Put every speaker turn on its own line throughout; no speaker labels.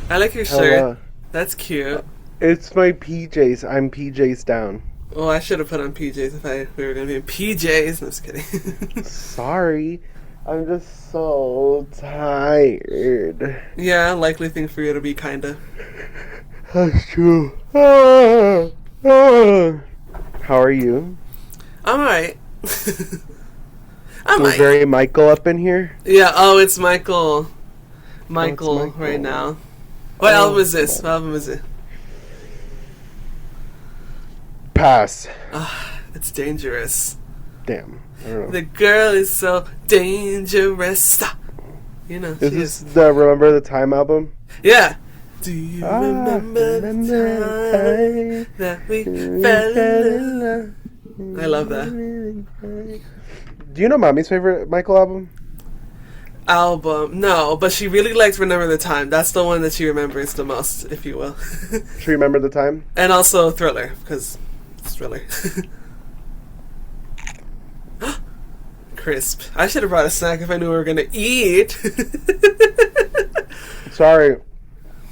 I like your shirt.
Hello.
That's cute.
It's my PJs. I'm PJs down.
Well, I should have put on PJs if we were gonna be in PJs. No, just kidding.
Sorry. I'm just so tired.
Yeah, likely thing for you to be kinda.
That's true. How are you?
I'm alright. I'm
We're
alright.
very Michael up in here.
Yeah. Oh, it's Michael. Michael,
Michael.
right now. What
Oh,
album is this? What album is it?
Pass.
It's dangerous.
Damn. I don't know.
The girl is so dangerous. You know,
Is
she
this
is.
the Remember the Time album?
Yeah. Do you remember the time that we fell in love? I love that
Do you know Mommy's favorite Michael album?
album. No, but she really likes Remember the Time. That's the one that she remembers the most, if you will.
Should you remember the time?
And also Thriller, because it's Thriller. Crisp. I should have brought a snack if I knew we were going to eat.
Sorry.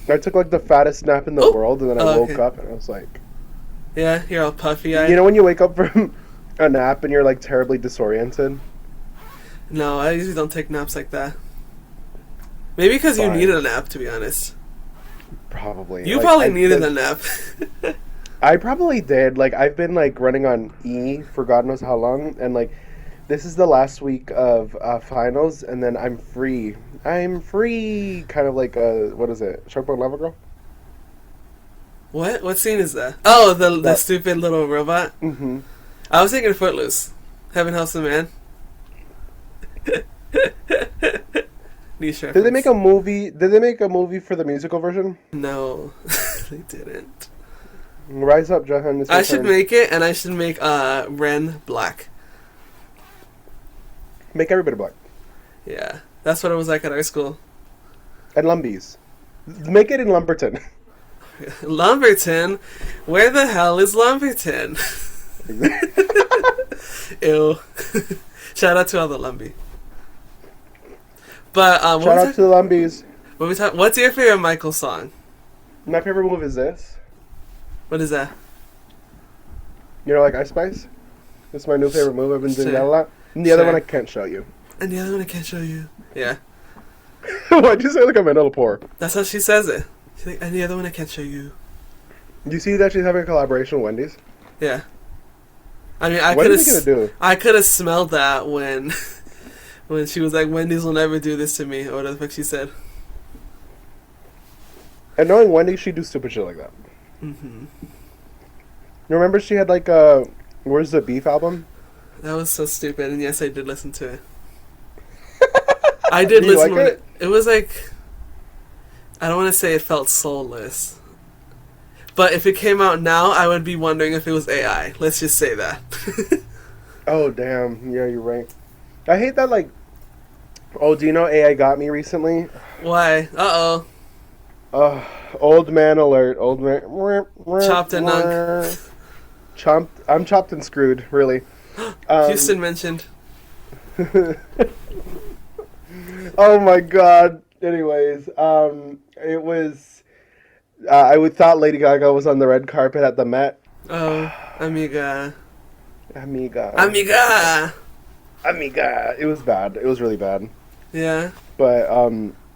I took like the fattest nap in the
Oh.
world, and then I
Oh,
woke
okay.
up and I was like,
Yeah, you're all puffy-eyed.
you know when you wake up from a nap and you're like terribly disoriented?
No, I usually don't take naps like that. Maybe because you
Fine.
needed a nap, to be honest.
Probably.
You
Like,
probably
I
needed
did-
a nap.
I probably did. Like I've been like running on E for God knows how long, and like this is the last week of finals, and then I'm free. I'm free. Kind of like what is it? Shark Bone Lava Girl.
What? What scene is that? Oh, the
That-
stupid little robot?
Mm-hmm.
I was thinking Footloose. Heaven Helps the Man. Niche
Did they
reference.
make a movie? Did they make a movie for the musical version?
No, they didn't.
Rise up, Jahan. It's your
I should
turn.
make it, and I should make Ren black.
Make everybody black.
Yeah, that's what it was like at our school.
And Lumbies. Make it in Lumberton.
Lumberton? Where the hell is Lumberton? Ew. Shout out to all the Lumby. But
Shout out to the Lumbies.
what's your favorite Michael song?
My favorite move is this.
What is that?
You know, like Ice Spice? This is my new favorite move. I've been doing
Sure.
that a lot. And the other
Sure.
one I can't show you.
And the other one I can't show you. Yeah,
Why'd you say like I'm a little poor?
that's how she says it. She's like, and the other one I can't show you.
You see that she's having a collaboration with Wendy's?
Yeah. I mean, I
What
could
is he
have.
gonna do?
I could have smelled that when, when she was like, "Wendy's will never do this to me," or whatever the fuck she said.
And knowing Wendy, she'd do stupid shit like that.
Hmm.
You remember she had like Where's the Beef album?
That was so stupid, and yes, I did listen to it. I did
Do you
listen
like
to
it?
It was like, I don't want to say it felt soulless, but if it came out now, I would be wondering if it was AI. Let's just say that.
Oh damn, yeah, you're right. I hate that like. Oh, do you know AI got me recently?
Why? Uh oh.
Old man alert. Old man.
Chopped and nunk.
Chopped. I'm chopped and screwed. Really.
Houston mentioned.
Oh my god. Anyways, it was. I would thought Lady Gaga was on the red carpet at the Met.
Oh, amiga.
Amiga.
Amiga.
It was bad. It was really bad.
Yeah.
But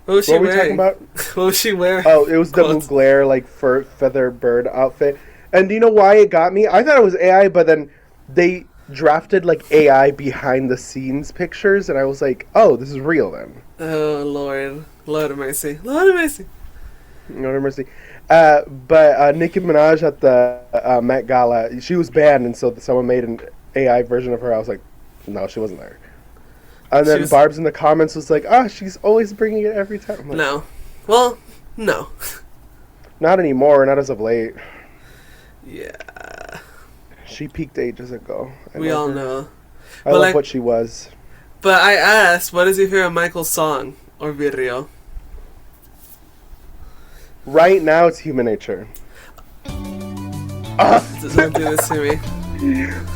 What was she
what were we talking
wearing?
about?
What was she wearing?
Oh, it was the
Quotes.
Mugler like fur feather bird outfit. And do you know why it got me? I thought it was AI, but then they drafted like AI behind the scenes pictures, and I was like, oh, this is real then.
Oh Lord, Lord of mercy, Lord of mercy.
No mercy. But Nicki Minaj at the Met Gala, she was banned, and so someone made an AI version of her. I was like, no, she wasn't there. And
She
then
was-
Barb's in the comments was like, she's always bringing it every time. I'm like,
No, well, no.
not anymore, not as of late.
Yeah,
She peaked ages ago. I
we
love
all
her.
know.
I
But,
love
like-
what she was.
But I asked, what is your favorite Michael song or video?
Right now, it's Human Nature.
Don't do this to me.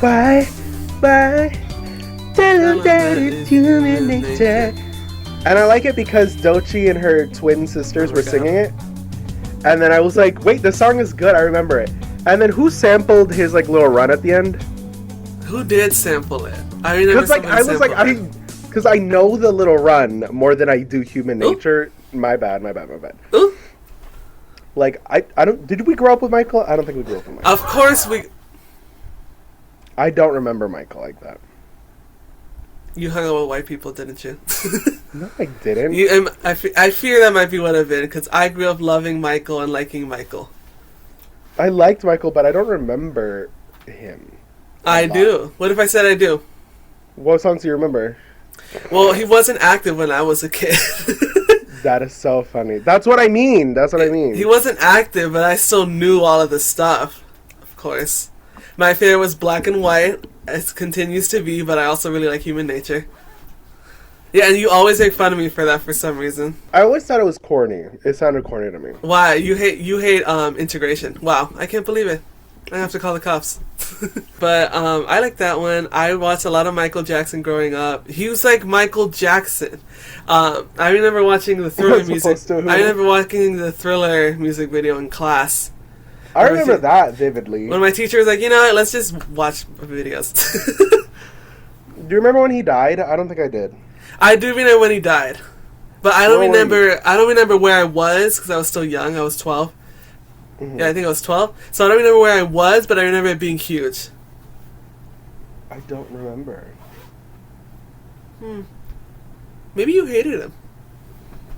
Bye, bye. Tell them that it's human nature. And I like it because Doechii and her twin sisters
Oh my
were
God.
singing it. And then I was like, wait, this song is good. I remember it. And then who sampled his like little run at the end?
Who did sample it? I remember
Because like I was like because I know the little run more than I do Human Nature. My bad.
Ooh.
Like I don't. Did we grow up with Michael? I don't think we grew up with Michael.
Of course we.
I don't remember Michael like that.
You hung out with white people, didn't you?
No, I didn't.
I fear that might be what I've been, because I grew up loving Michael and liking Michael.
I liked Michael, but I don't remember him.
I do. What if I said I do?
What songs do you remember?
Well, he wasn't active when I was a kid.
That is so funny. That's what I mean.
He wasn't active, but I still knew all of the stuff, of course. My favorite was Black and White. It continues to be, but I also really like Human Nature. Yeah, and you always make fun of me for that for some reason.
I always thought it was corny. It sounded corny to me.
Why? You hate integration. Wow, I can't believe it. I have to call the cops. But I like that one. I watched a lot of Michael Jackson growing up. He was like Michael Jackson. I remember watching the Thriller music. I remember watching the Thriller music video in class.
I remember that vividly.
When my teacher was like, you know what, let's just watch videos.
Do you remember when he died? I don't think I did.
I do remember when he died, but I don't remember. I don't remember where I was because I was still young. I was 12. Mm-hmm. Yeah, I think I was 12. So I don't remember where I was, but I remember it being huge.
I don't remember.
Maybe you hated him.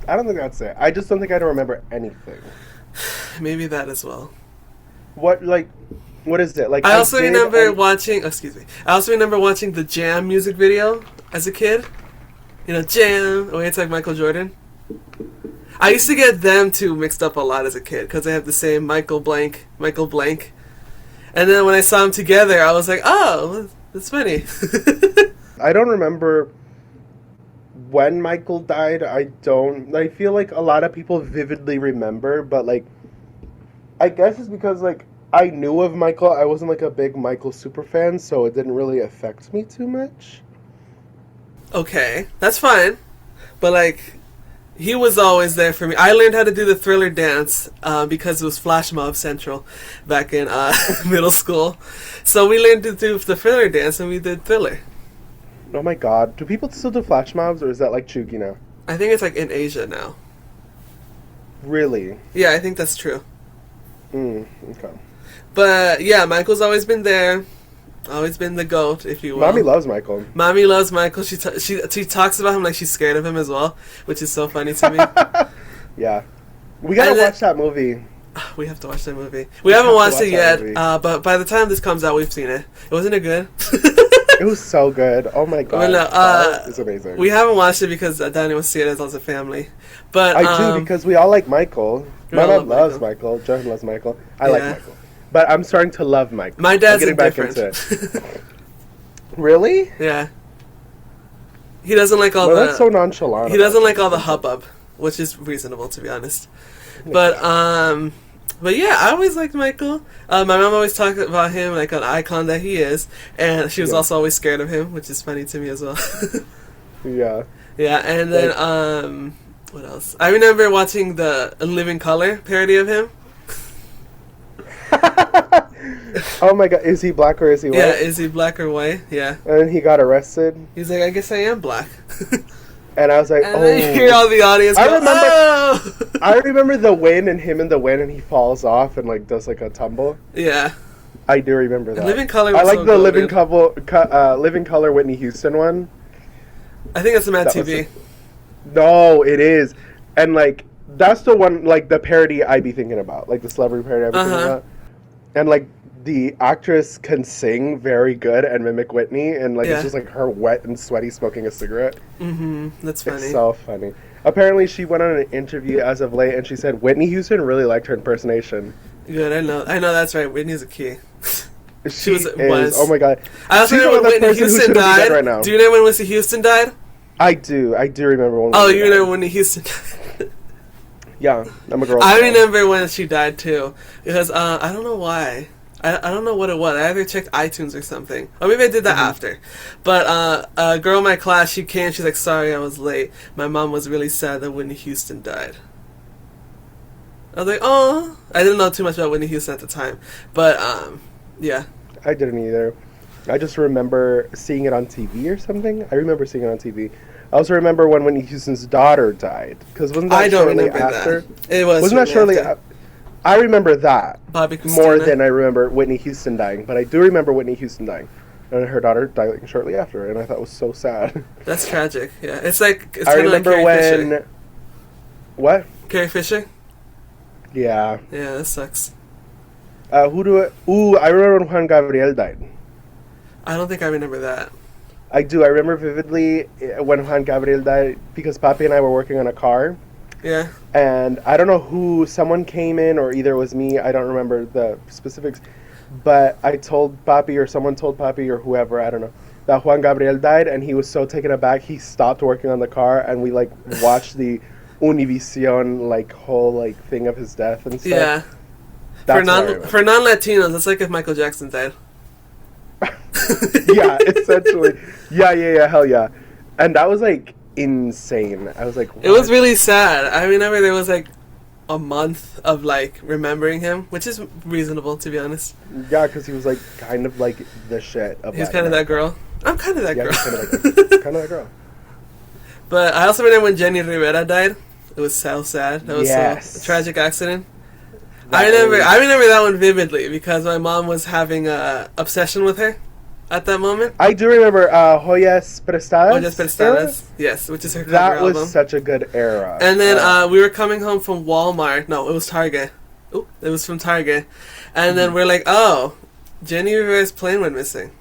I don't think that's it. I just don't think I don't remember anything.
Maybe that as well.
What is it? Like
I also remember watching. Oh, excuse me. I also remember watching the Jam music video as a kid. You know, Jam. Oh, it's like Michael Jordan. I used to get them two mixed up a lot as a kid because they have the same Michael Blank. And then when I saw them together, I was like, oh, that's funny.
I don't remember when Michael died. I feel like a lot of people vividly remember, but like, I guess it's because like I knew of Michael. I wasn't like a big Michael super fan, so it didn't really affect me too much.
Okay, that's fine. But like, he was always there for me. I learned how to do the Thriller dance because it was Flash Mob Central back in middle school. So we learned to do the Thriller dance and we did Thriller.
Oh my god. Do people still do flash mobs or is that like Chugi now?
I think it's like in Asia now.
Really?
Yeah, I think that's true.
Okay.
But yeah, Michael's always been there. Always been the GOAT, if you will.
Mommy loves Michael.
Mommy loves Michael. She talks about him like she's scared of him as well, which is so funny to me.
Yeah. We gotta watch that movie.
We have to watch that movie. We haven't watched it yet, but by the time this comes out, we've seen it. Wasn't it good?
It was so good. Oh my god. It's amazing.
We haven't watched it because Danny wants to see it as a family. But
I do because we all like Michael. My mom loves Michael. Jordan loves Michael. I like Michael. But I'm starting to love Michael.
My dad's
getting back into it. Really?
Yeah. He doesn't like all
that's so nonchalant.
He doesn't like all the hubbub, which is reasonable to be honest. But yeah, I always liked Michael. My mom always talked about him like an icon that he is, and she was also always scared of him, which is funny to me as well.
Yeah.
Yeah, and then what else? I remember watching the Living Color parody of him.
Oh my god, is he black or is he white?
Yeah, is he black or white? Yeah.
And he got arrested.
He's like, I guess I am black.
And I was like,
and then you hear all the audience go,
I remember the win and him in the win and he falls off and like does like a tumble.
Yeah.
I do remember that.
Living Color was
I like the Living Color Whitney Houston one.
I think that's the Mad TV.
No, it is. And like that's the one, like the parody I be thinking about, like the celebrity parody I be thinking about. And like the actress can sing very good and mimic Whitney, and like it's just like her wet and sweaty smoking a cigarette.
That's funny.
It's so funny. Apparently, she went on an interview as of late, and she said Whitney Houston really liked her impersonation.
Good, I know that's right. Whitney's a key.
She was. Oh my god.
I also know when Whitney Houston died.
Right now.
Do you know when Whitney Houston died?
I do remember when.
Oh, you know when Whitney Houston died.
Yeah, I'm a girl.
I remember when she died too, because I don't know why. I don't know what it was. I either checked iTunes or something. Or maybe I did that after. But a girl in my class, she came, she's like, sorry I was late. My mom was really sad that Whitney Houston died. I was like, oh. I didn't know too much about Whitney Houston at the time, but yeah.
I didn't either. I just remember seeing it on TV or something. I remember seeing it on TV. I also remember when Whitney Houston's daughter died. Because wasn't that
I don't
shortly
remember
after?
that. It was.
Wasn't that shortly after? I remember that
Bobby Christina.
more than I remember Whitney Houston dying. But I do remember Whitney Houston dying. And her daughter died like shortly after. And I thought it was so sad.
That's tragic. Yeah. It's like... It's
I
kind of like
remember
Carrie
when...
Fisher.
What?
Carrie Fisher?
Yeah.
Yeah, that sucks.
Who do I... Ooh, I remember when Juan Gabriel died.
I don't think I remember that.
I do. I remember vividly when Juan Gabriel died because Papi and I were working on a car.
Yeah.
And I don't know who, someone came in or either it was me, I don't remember the specifics, but I told Papi or someone told Papi or whoever, I don't know, that Juan Gabriel died and he was so taken aback he stopped working on the car and we like watched the Univision like whole like thing of his death and stuff.
Yeah. For non-Latinos, it's like if Michael Jackson died.
Yeah, essentially. Yeah, hell yeah. And that was like insane. I was like, what?
It was really sad. I remember there was like a month of like remembering him, which is reasonable to be honest.
Yeah, because he was like kind of like the shit of
He's kind of that girl. I'm kind of that girl.
Kind of that girl.
But I also remember when Jenny Rivera died. It was so sad. That was
Yes.
a tragic accident. I remember that one vividly because my mom was having a obsession with her at that moment.
I do remember Joyas Prestadas.
Joyas Prestadas, yes, which is her cover
That was
album.
such a good era.
And then we were coming home from Walmart. No, it was Target. Oh, it was from Target. And then we're like, oh, Jenny Rivera's plane went missing.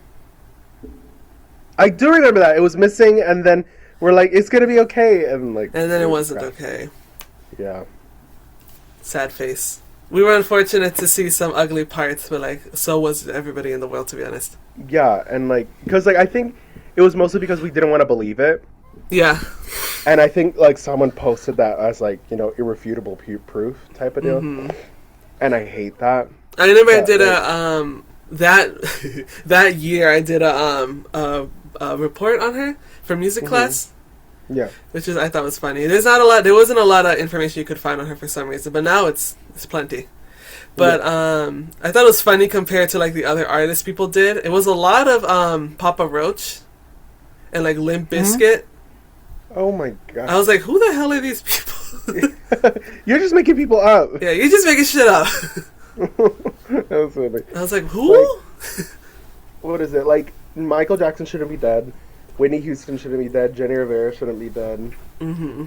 I do remember that. It was missing, and then we're like, it's going to be okay. And
then it wasn't okay.
Yeah.
Sad face. We were unfortunate to see some ugly parts, but like, so was everybody in the world, to be honest.
Yeah, and like, because like, I think it was mostly because we didn't want to believe it.
Yeah.
And I think like someone posted that as like, you know, irrefutable proof type of deal.
Mm-hmm.
And I hate that.
I remember I did that year I did a report on her for music class.
Yeah.
Which I thought was funny. There wasn't a lot of information you could find on her for some reason, but now it's plenty. But I thought it was funny compared to like the other artists people did. It was a lot of Papa Roach and like Limp Bizkit.
Oh my god.
I was like, who the hell are these people?
You're just making people up.
Yeah, you're just making shit up.
That was funny.
I was like, who?
Like, what is it? Like, Michael Jackson shouldn't be dead. Whitney Houston shouldn't be dead. Jenny Rivera shouldn't be dead.
Mm-hmm.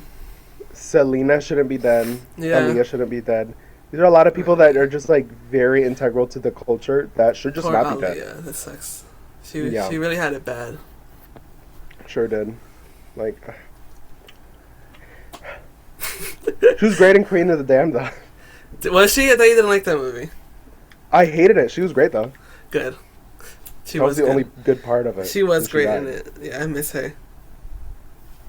Selena shouldn't be dead.
Yeah.
Aaliyah shouldn't be dead. These are a lot of people that are just like very integral to the culture that should just
Poor
not be dead.
Yeah, that sucks. She really had it bad.
Sure did. Like, she was great in Queen of the Damned though.
Was she? I thought you didn't like that movie.
I hated it. She was great though.
Good. She
that was the
good.
only good part of it.
She was great
died.
in it. Yeah, I miss her.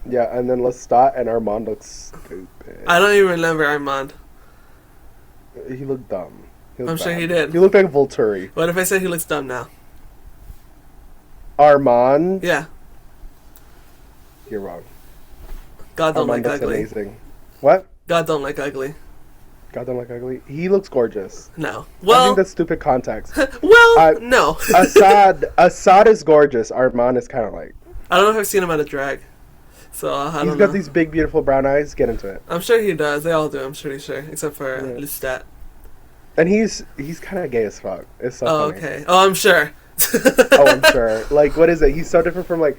Yeah, and then Lestat and Armand looked stupid.
I don't even remember Armand.
He looked dumb.
I'm sure he did.
He looked like Volturi.
What if I said he looks dumb now?
Armand?
Yeah.
You're wrong.
God don't
Armand
like
looks
ugly.
amazing. What?
God don't like ugly.
God don't like ugly? He looks gorgeous.
No.
I
Well.
think that's stupid context.
No.
Assad is gorgeous. Armand is kind of like...
I don't know if I've seen him at a drag. So, I don't know.
He's got these big, beautiful brown eyes. Get into it.
I'm sure he does. They all do, I'm pretty sure. Except for Lestat.
And he's kind of gay as fuck. It's so funny.
Okay. Oh, I'm sure.
Oh, I'm sure. Like, what is it? He's so different from, like,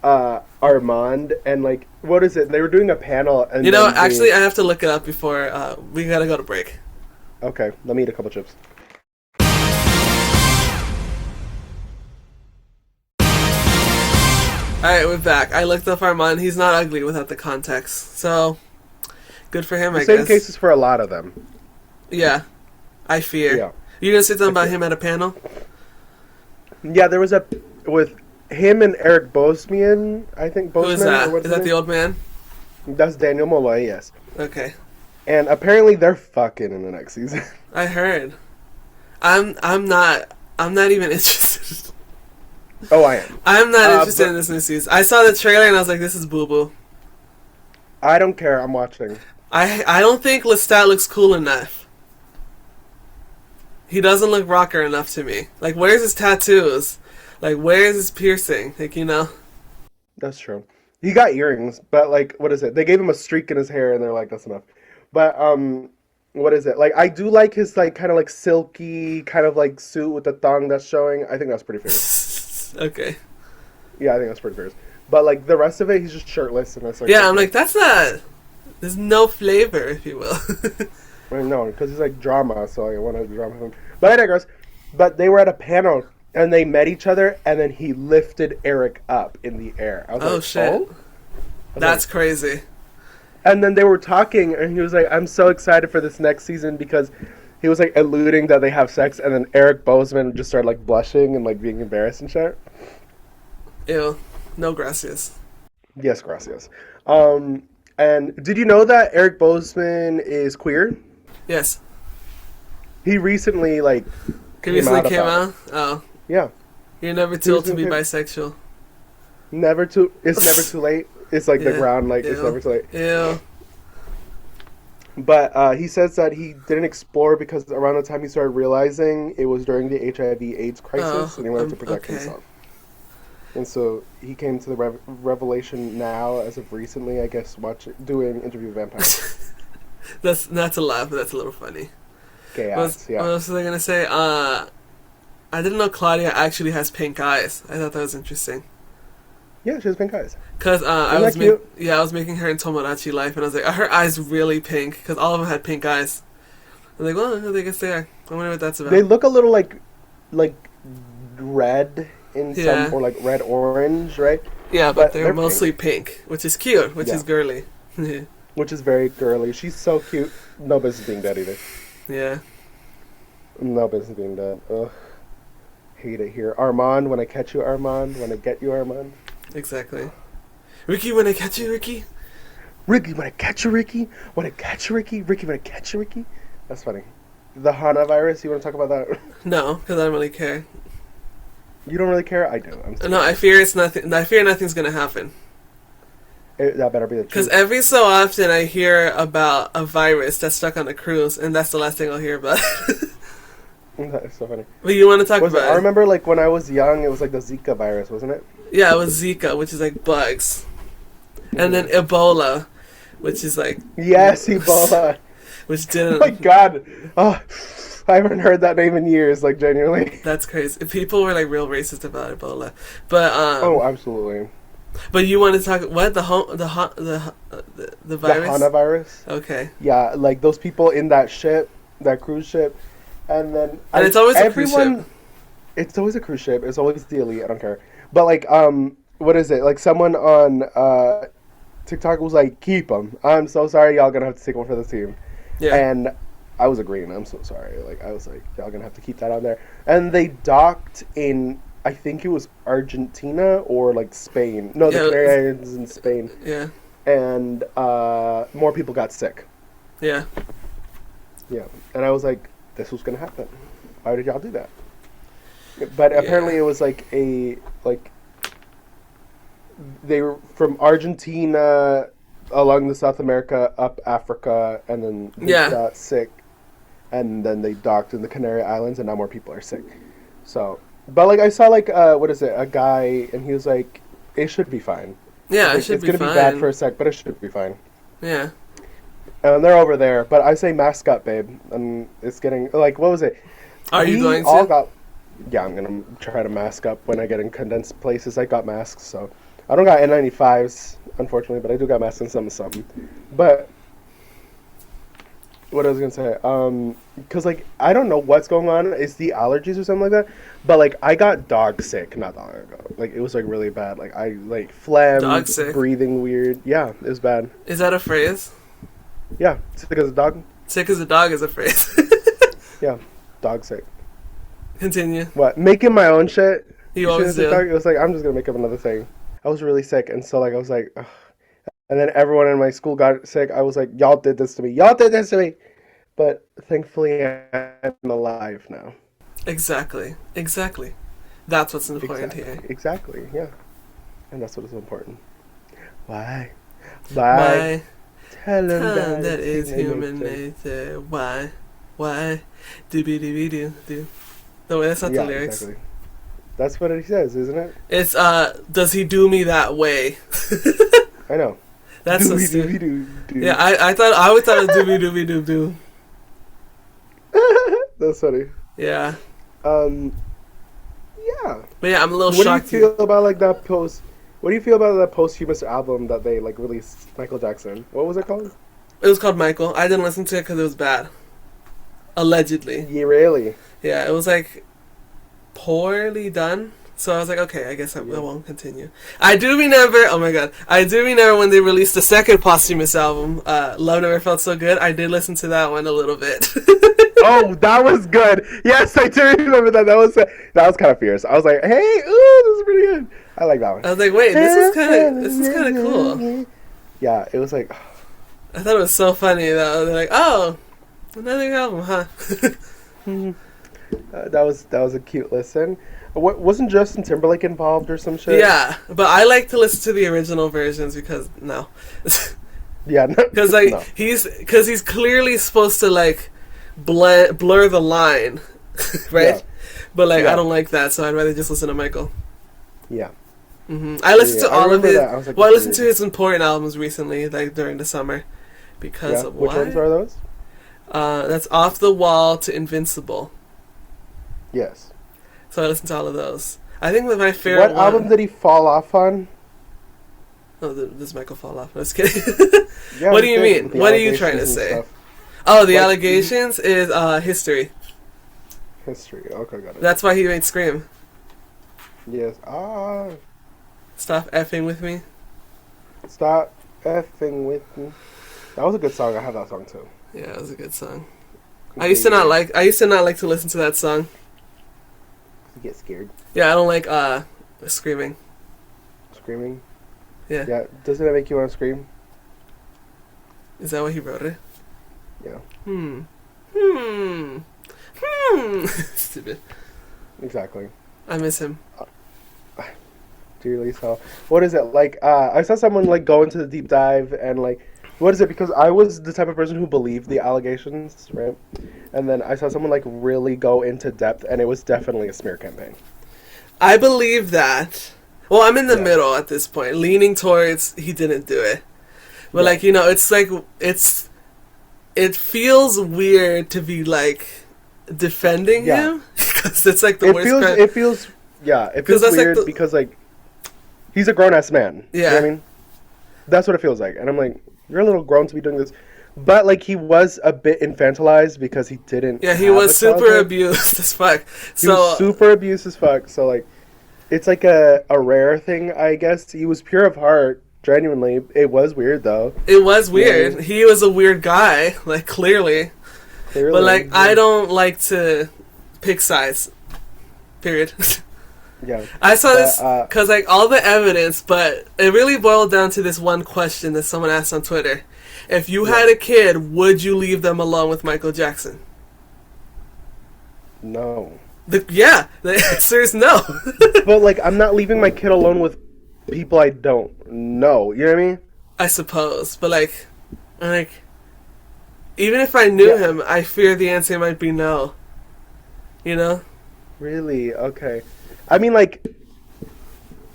Armand. And, like, what is it? They were doing a panel. And
actually, I have to look it up before we gotta go to break.
Okay. Let me eat a couple chips.
Alright, we're back. I looked up Armand. He's not ugly without the context. So, good for him, I guess.
Same cases for a lot of them.
Yeah. I fear.
Yeah.
You gonna say something about him at a panel?
Yeah, there was with him and Eric Bosmian, I think. Bosman,
Who is that?
Or what's
Is
his
that the
name?
old man?
That's Daniel Molloy, yes.
Okay.
And apparently they're fucking in the next season.
I heard. I'm not even interested.
Oh, I am.
I'm not interested in this new season. I saw the trailer and I was like, this is boo-boo.
I don't care. I'm watching.
I don't think Lestat looks cool enough. He doesn't look rocker enough to me. Like, where's his tattoos? Like, where's his piercing? Like, you know?
That's true. He got earrings, but like, what is it? They gave him a streak in his hair, and they're like, that's enough. But what is it? Like, I do like his like kind of like silky kind of like suit with the thong that's showing. I think that's pretty fierce.
Okay.
Yeah, I think that's pretty fierce. But like the rest of it, he's just shirtless, and it's like
Yeah, I'm like, that's not. There's no flavor, if you will.
I know, because he's like drama, so I want to drama him. But I digress. But they were at a panel, and they met each other, and then he lifted Eric up in the air. I was
Oh,
like,
shit.
oh?
That's crazy.
And then they were talking, and he was like, I'm so excited for this next season because he was like alluding that they have sex, and then Eric Bozeman just started like blushing and like being embarrassed and shit.
Ew. No gracias.
Yes, gracias. And did you know that Eric Bozeman is queer?
Yes.
He recently like
He recently came
about
out? Oh.
Yeah.
You're never too old to be
recently
bisexual.
It's never too late. It's like the ground, like it's never too late.
Ew.
But he says that he didn't explore because around the time he started realizing it was during the HIV/AIDS crisis, and he wanted to protect himself. And so he came to the revelation now, as of recently, I guess, doing Interview with Vampires.
That's not to laugh, but that's a little funny.
Gay
What
ass, yeah.
else was I gonna say? I didn't know Claudia actually has pink eyes. I thought that was interesting.
Yeah, she has pink eyes.
Cause I
Isn't
was
that cute?
I was making her in Tomodachi Life, and I was like, are her eyes really pink? Because all of them had pink eyes. I'm like, well, I guess they are. I wonder what that's about.
They look a little like red in
Yeah.
some, or like red orange, right?
Yeah, but
they're
they're mostly pink, which is cute, which
Yeah.
is girly.
Which is very girly. She's so cute. No business being dead either.
Yeah.
No business being dead. Ugh. Hate it here. Armand, when I catch you, Armand. When I get you, Armand.
Exactly. Ricky, when I catch you, Ricky.
Ricky, when I catch you, Ricky. When I catch you, Ricky. Ricky, when I catch you, Ricky. That's funny. The Hana virus, you want to talk about that?
No, because I don't really care.
You don't really care? I do. I'm
No, I fear it's nothing. I fear nothing's gonna happen.
That better be the
Because
truth.
every so often I hear about a virus that's stuck on a cruise, and that's the last thing I'll hear about.
That is so funny.
But you want to talk about
I remember like when I was young, it was like the Zika virus, wasn't it?
Yeah, it was Zika, which is like bugs. And then Ebola, which is like...
Yes, Ebola.
Which
Oh
didn't...
my god. Oh, I haven't heard that name in years, like genuinely.
That's crazy. People were like real racist about Ebola. But
Oh, absolutely.
But you want to talk what the virus?
The Hana virus?
Okay.
Yeah, like those people in that ship, that cruise ship, and then
it's always a cruise ship.
It's always a cruise ship. It's always the elite. I don't care. But like, what is it? Like someone on TikTok was like, "Keep them." I'm so sorry, y'all gonna have to take one for the team.
Yeah.
And I was agreeing. I'm so sorry. Like I was like, y'all gonna have to keep that on there. And they docked in, I think it was Argentina or like Spain. No, the Canary Islands in Spain.
Yeah.
And more people got sick.
Yeah.
Yeah. And I was like, this was gonna happen. Why did y'all do that? But apparently it was like they were from Argentina along the South America up Africa, and then they got sick, and then they docked in the Canary Islands, and now more people are sick. So, but like I saw like what is it? A guy, and he was like, it should be fine.
Yeah,
like,
it should be fine.
It's gonna be bad for a sec, but it should be fine.
Yeah.
And they're over there, but I say mask up, babe. And it's getting like, what was it?
Are you going to?
Yeah, I'm gonna try to mask up when I get in condensed places. I got masks, so I don't got N95s, unfortunately, but I do got masks and something. But what I was gonna say, because like I don't know what's going on. It's the allergies or something like that. But like I got dog sick not long ago. Like it was like really bad. Like I like phlegm,
dog sick,
breathing weird. Yeah, it was bad.
Is that a phrase?
Yeah, sick as a dog.
Sick as a dog is a phrase.
Yeah, dog sick.
Continue.
What? Making my own shit?
You always do.
It was like, I'm just going to make up another thing. I was really sick, and so like I was like, ugh. And then everyone in my school got sick. I was like, y'all did this to me. Y'all did this to me. But thankfully, I'm alive now.
Exactly. That's what's important here.
Exactly, yeah. And that's what is important. Why?
Why?
Tell them
that is human nature. Why? Why? Doobie doobie doo doo. No, wait, that's not the lyrics.
Exactly. That's what he says, isn't it?
It's, does he do me that way?
I know.
That's so
Doobie
stupid.
doobie doo.
Yeah, I always thought it was doobie doobie doo doo.
That's funny.
Yeah.
Yeah.
But yeah, I'm a little
What
shocked.
do you feel about like that post? What do you feel about that posthumous album that they like released? Michael Jackson. What was it called?
It was called Michael. I didn't listen to it because it was bad. Allegedly.
Yeah, really.
Yeah, it was like poorly done. So I was like, okay, I guess I won't continue. I do remember, oh my god, I do remember when they released the second posthumous album, Love Never Felt So Good. I did listen to that one a little bit.
Oh, that was good. Yes, I do remember that. That was kind of fierce. I was like, hey, ooh, this is pretty good. I like that one.
I was like, wait, this is kind of cool.
Yeah, it was like.
I thought it was so funny though. They're like, oh, another album, huh?
That was a cute listen. Wasn't Justin Timberlake involved or some shit?
Yeah, but I like to listen to the original versions because no.
Yeah,
because like
no.
he's clearly supposed to like blur the line, right?
Yeah.
But like
Yeah.
I don't like that, so I'd rather just listen to Michael.
Yeah.
I listened to
I
all of
remember
his.
that. I was like,
Well, I listened to his important albums recently, like during the summer, because
Yeah.
of
Which
why?
ones are those?
That's Off the Wall to Invincible.
Yes.
So I listened to all of those. I think that my favorite.
What album did he fall off on?
Oh, does Michael fall off? I was kidding.
Yeah,
What do
he
you
did,
mean?
with the
What are you trying to
allegations and
say?
stuff.
Oh, the
Like,
allegations is history.
History. Okay, got it.
That's why he made Scream.
Yes.
Stop effing with me.
Stop effing with me. That was a good song. I have that song too.
Yeah, it was a good song. I used to not like to listen to that song.
You get scared.
Yeah, I don't like screaming.
Screaming.
Yeah.
Yeah. Doesn't it make you want to scream?
Is that why he wrote it?
Yeah.
Stupid.
Exactly.
I miss him.
Dearly so. What is it like? I saw someone like go into the deep dive and like, what is it? Because I was the type of person who believed the allegations, right? And then I saw someone like really go into depth, and it was definitely a smear campaign.
I believe that. Well, I'm in the
Yeah.
middle at this point, leaning towards he didn't do it. But
Yeah.
like, it's like it feels weird to be like defending
Yeah.
him because it's like the worst crime.
It feels
that's, like,
weird
the-
because like he's a grown ass man. You know
Yeah.
what I mean? That's what it feels like. And I'm like, you're a little grown to be doing this. But like he was a bit infantilized because he didn't
Yeah, he
have
was
a
super
childhood.
abused as fuck.
He was super abused as fuck. So like it's like a rare thing, I guess. He was pure of heart, genuinely. It was weird though.
It was weird.
Yeah.
He was a weird guy, like clearly.
Clearly.
But like, I don't like to pick sides. Period.
Yeah.
I saw this
But,
because like all the evidence, but it really boiled down to this one question that someone asked on Twitter: if you had a kid, would you leave them alone with Michael Jackson?
No.
The answer is no.
But like I'm not leaving my kid alone with people I don't know. You know what I mean?
I suppose, but like, even if I knew
Yeah.
him, I fear the answer might be no. You know?
Really? Okay. I mean, like,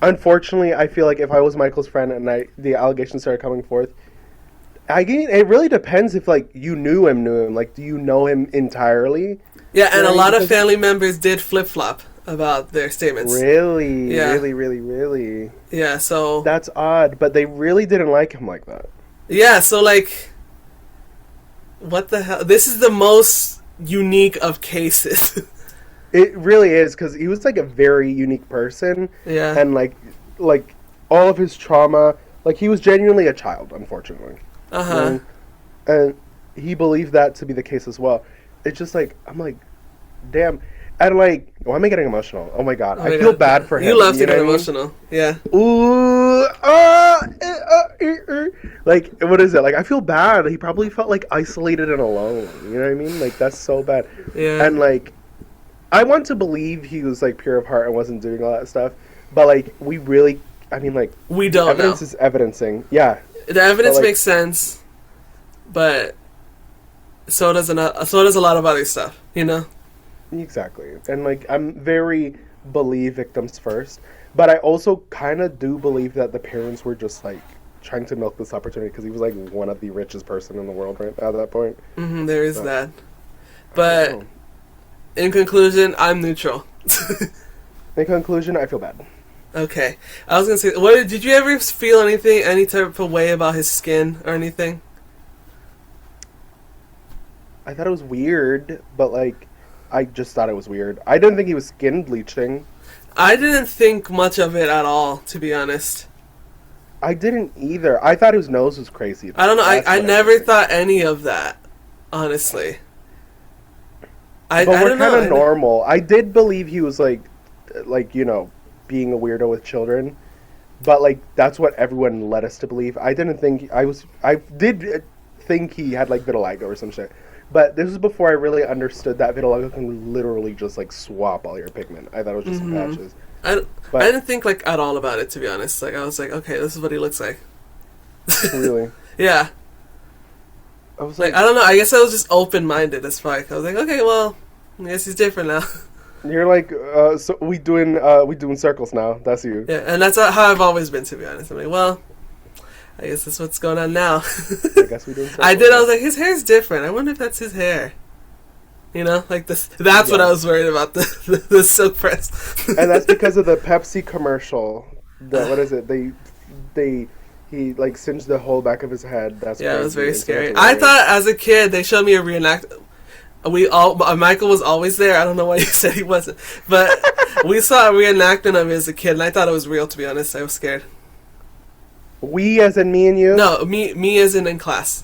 unfortunately, I feel like if I was Michael's friend and the allegations started coming forth, it really depends if, like, you knew him. Like, do you know him entirely?
Yeah, and a
Right,
lot of
because-
family members did flip-flop about their statements.
Really?
Yeah.
Really?
Yeah, so...
That's odd, but they really didn't like him like that.
Yeah, so, like... What the hell? This is the most unique of cases.
It really is, because he was, like, a very unique person.
Yeah.
And, like, all of his trauma... Like, he was genuinely a child, unfortunately.
Uh-huh.
And he believed that to be the case as well. It's just like, I'm like, damn. And like, why am I getting emotional? Oh my god.
Oh
I
my
feel
God.
bad for him.
You love to
know
get
what I mean?
emotional. Yeah.
Ooh, like, what is it? Like, I feel bad. He probably felt like isolated and alone. You know what I mean? Like, that's so bad.
Yeah.
And like, I want to believe he was like pure of heart and wasn't doing all that stuff. But like, we really, I mean, like,
We don't know.
evidence is evidencing. Yeah.
The evidence
like-
makes sense, but so does a lot of other stuff, you know.
Exactly. And like I'm very believe victims first, but I also kind of do believe that the parents were just like trying to milk this opportunity because he was like one of the richest person in the world right at that point.
There is
So,
that.
I
But
don't know.
in conclusion, I'm neutral.
In conclusion, I feel bad.
Okay, I was gonna say, what did you ever feel any type of way about his skin or anything?
I thought it was weird, but like I just thought it was weird. I didn't think he was skin bleaching.
I didn't think much of it at all, to be honest.
I didn't either. I thought his nose was crazy.
I don't know.
That's
I
what
never
think.
thought any of that, honestly. I
But we're
don't know.
kind of normal. I did believe he was like you know, being a weirdo with children, but like that's what everyone led us to believe. I didn't think I did think he had like vitiligo or some shit, but this was before I really understood that vitiligo can literally just like swap all your pigment. I thought it was just some patches.
I
But
didn't think like at all about it, to be honest. Like I was like, okay, this is what he looks like.
really,
Yeah.
I was
Like
like,
I don't know. I guess I was just open minded as fuck. I was like, okay, well, I guess he's different now.
you're like, so we doing circles now. That's you.
Yeah, and that's how I've always been, to be honest. I'm like, well, I guess that's what's going on now.
I guess we doing circles.
I did. I was like, his hair's different. I wonder if that's his hair. You know, like this. That's what
Yeah.
I was worried about. The silk press.
And that's because of the Pepsi commercial. What is it? He like singed the whole back of his head. That's
Yeah, it was very
crazy. And so
scary.
that's
I
hilarious.
thought as a kid they showed me a reenact. Michael was always there. I don't know why you said he wasn't, but we saw a reenactment of it as a kid, and I thought it was real. To be honest, I was scared.
We, as in me and you.
No, me as in class.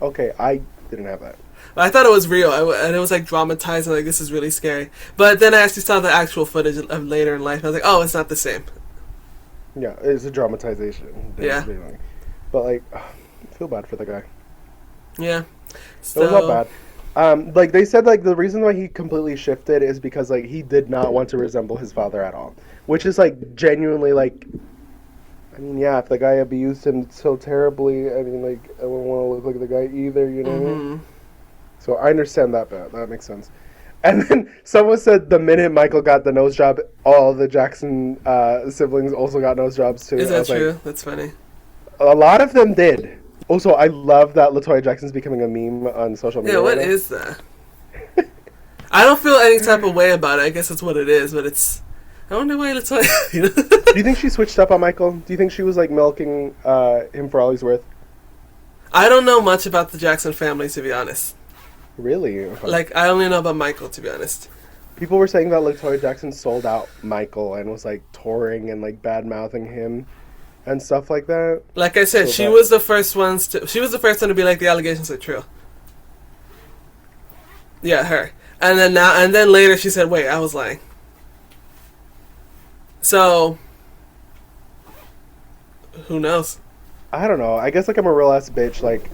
Okay, I didn't have that.
I thought it was real, and it was like dramatized, and like this is really scary. But then I actually saw the actual footage of later in life. And I was like, oh, it's not the same.
Yeah, it's a dramatization.
Yeah.
But like, I feel bad for the guy.
Yeah.
It was not bad. Like they said, like the reason why he completely shifted is because like he did not want to resemble his father at all, which is like genuinely like. I mean, yeah, if the guy abused him so terribly, I mean, like I wouldn't want to look like the guy either, you know. What I mean? So I understand that, but that makes sense. And then someone said the minute Michael got the nose job, all the Jackson siblings also got nose jobs too.
Is
I
that
was like,
true? That's funny.
a lot of them did. Also, I love that LaToya Jackson's becoming a meme on social media.
Yeah, what
right now.
is that? I don't feel any type of way about it. I guess that's what it is, but it's. I wonder why LaToya. You know?
Do you think she switched up on Michael? Do you think she was like milking him for all he's worth?
I don't know much about the Jackson family, to be honest.
Really?
Like, I only know about Michael, to be honest.
People were saying that LaToya Jackson sold out Michael and was like touring and like bad mouthing him and stuff like that.
Like I said,
So
she
that-
was the first one to be like, the allegations are true. Yeah, her. And then later she said, wait, I was lying. So, who knows?
I don't know. I guess like I'm a real ass bitch. Like,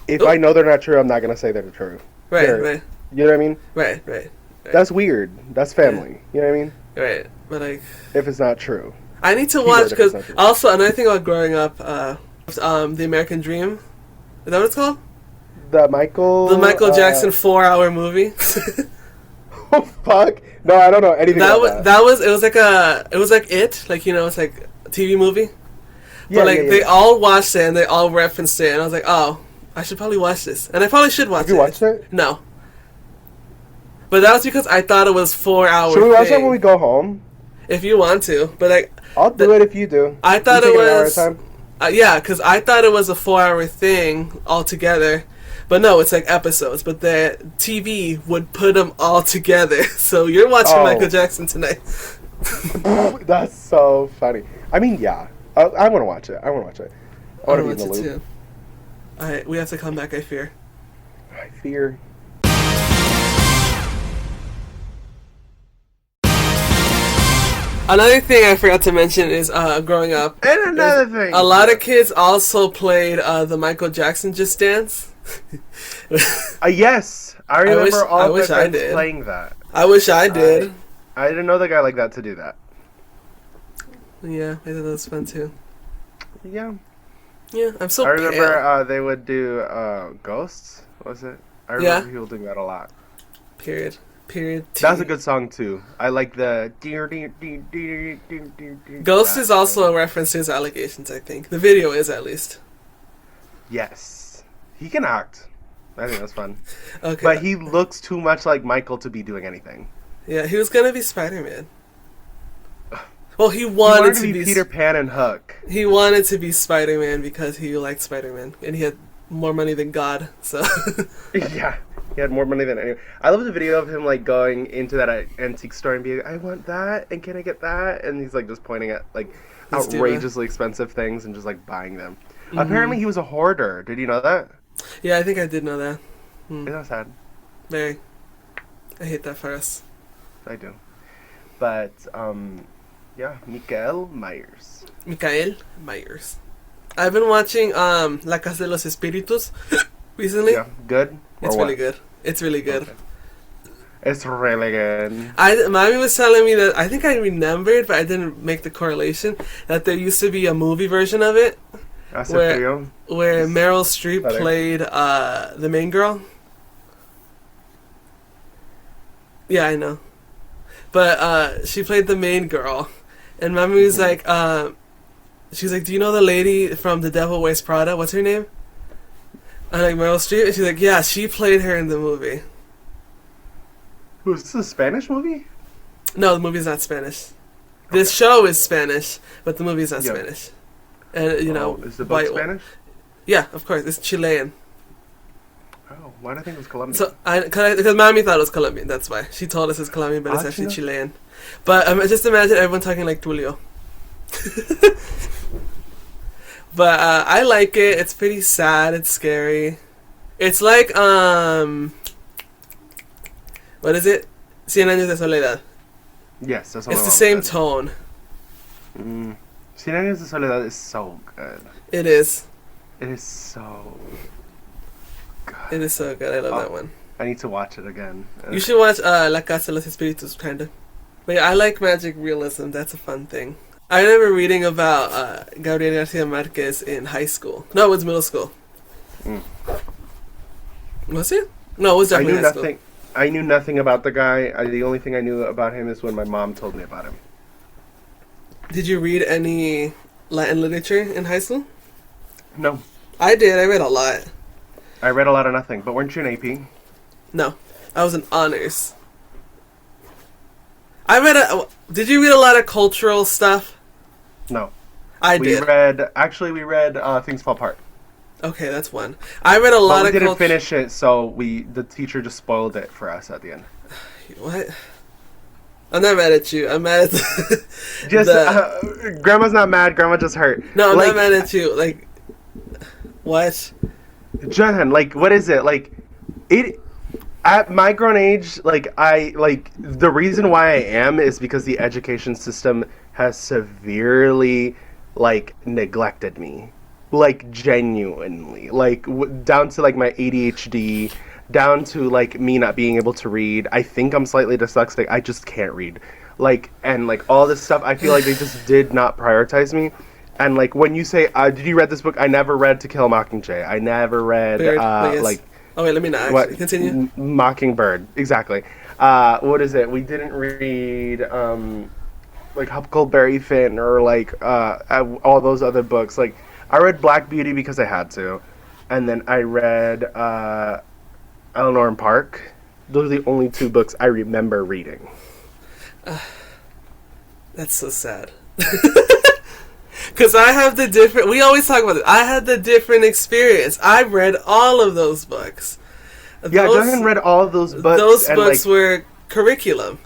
if
Oh.
I know they're not true, I'm not gonna say they're true.
Right,
They're-
right,
You know what I mean?
right.
That's weird. That's family. You know what I mean?
Right, but like,
If it's not true.
I need to
Keyword
watch
if
because
it's not true.
also another thing about growing up, the American Dream. Is that what it's called?
The Michael.
The Michael Jackson 4-hour movie.
Oh fuck! No, I don't know anything about that.
It was like it, like, you know, it's like a TV movie.
Yeah,
But like
yeah, yeah.
they all watched it and they all referenced it, and I was like, oh, I should probably watch this, and I probably should watch it.
Have you watched it?
No. But that was because I thought it was 4 hours.
Should we watch that when we go home?
If you want to, but like,
I'll do it if you do.
I thought
You
it
take an hour at
was.
a time?
Yeah, because I thought it was a 4-hour thing altogether. But no, it's like episodes. But the TV would put them all together. So you're watching
Oh.
Michael Jackson tonight.
That's so funny. I mean, yeah. I want to watch it. I want to watch it. I want to be in the
watch it
loop.
too. Alright, we have to come back, I fear.
I fear.
Another thing I forgot to mention is growing up.
And another thing.
A lot of kids also played the Michael Jackson Just Dance.
Yes. I remember
wish-
all
I
of my
wish I
friends
did.
playing that.
I wish I did.
I didn't know the guy like that to do that.
Yeah, I thought that was fun too.
Yeah.
Yeah, I'm so
I remember
pale.
they would do Ghosts. What was it? I remember people doing that a lot.
Period. Period.
That's a good song too. I like the.
Ghost is also a reference to his allegations, I think. The video is, at least.
Yes. He can act. I think that's fun.
Okay.
But he looks too much like Michael to be doing anything.
Yeah, he was gonna be Spider-Man. Well, he wanted to be
Peter Pan and Hook.
He wanted to be Spider-Man because he liked Spider-Man, and he had more money than God, so...
Yeah, he had more money than anyone. I love the video of him, like, going into that antique store and being like, I want that, and can I get that? And he's, like, just pointing at, like, outrageously expensive things and just, like, buying them. Mm-hmm. Apparently he was a hoarder. Did you know that?
Yeah, I think I did know that.
Isn't that sad?
Very. I hate that for us.
I do. But, yeah, Mikael Myers.
Mikael Myers. I've been watching La Casa de los Espíritus recently.
Yeah, good?
It's really good. It's really good.
Okay. It's really good.
Mommy was telling me that, I think I remembered, but I didn't make the correlation, that there used to be a movie version of it where Meryl Streep played the main girl. Yeah, I know. But she played the main girl. And Mommy was like, she's like, do you know the lady from The Devil Wears Prada? What's her name? I'm like, Meryl Streep? And she's like, yeah, she played her in the movie.
Was this a Spanish movie?
No, the movie's not Spanish. This show is Spanish, but the movie's not Spanish. And, you know...
Is the book Spanish?
Yeah, of course. It's Chilean.
Oh, why did I think it was Colombian?
So, because Mommy thought it was Colombian, that's why. She told us it's Colombian, but it's actually Chilean. But just imagine everyone talking like Tulio. But I like it. It's pretty sad. It's scary. It's like, what is it? Cien Años de Soledad.
Yes, that's all
It's the same tone.
Cien Años de Soledad is so good.
It is.
It is so good.
It is so good. I love that one.
I need to watch it again.
You should watch La Casa de los Espíritus, kind of. But yeah, I like magic realism. That's a fun thing. I remember reading about Gabriel Garcia Marquez in high school. No, it was middle school. Was it? No, it was definitely high school.
I knew nothing about the guy. The only thing I knew about him is when my mom told me about him.
Did you read any Latin literature in high school?
No.
I did. I read a lot.
I read a lot of nothing. But weren't you an AP?
No. I was in honors. Did you read a lot of cultural stuff?
No.
I did.
We read Things Fall Apart.
Okay, that's one. I read a lot of
we didn't finish it, so the teacher just spoiled it for us at the end.
What? I'm not mad at you. I'm mad at
Grandma's not mad. Grandma just hurt.
No, I'm not mad at you. Like, what?
John, like, what is it? Like, it... At my grown age, the reason why I am is because the education system has severely, neglected me. Genuinely. Down to, my ADHD, down to, me not being able to read. I think I'm slightly dyslexic. I just can't read. All this stuff, I feel like they just did not prioritize me. And, when you say, did you read this book? I never read To Kill a Mockingjay. I never read,
Oh, wait, let me not actually continue.
Mockingbird, exactly. What is it? We didn't read, Huckleberry Finn or, all those other books. I read Black Beauty because I had to. And then I read Eleanor and Park. Those are the only two books I remember reading.
That's so sad. Because I have we always talk about it. I had the different experience. I read all of those books.
Yeah, Jonathan read all of those books.
Those books were curriculum.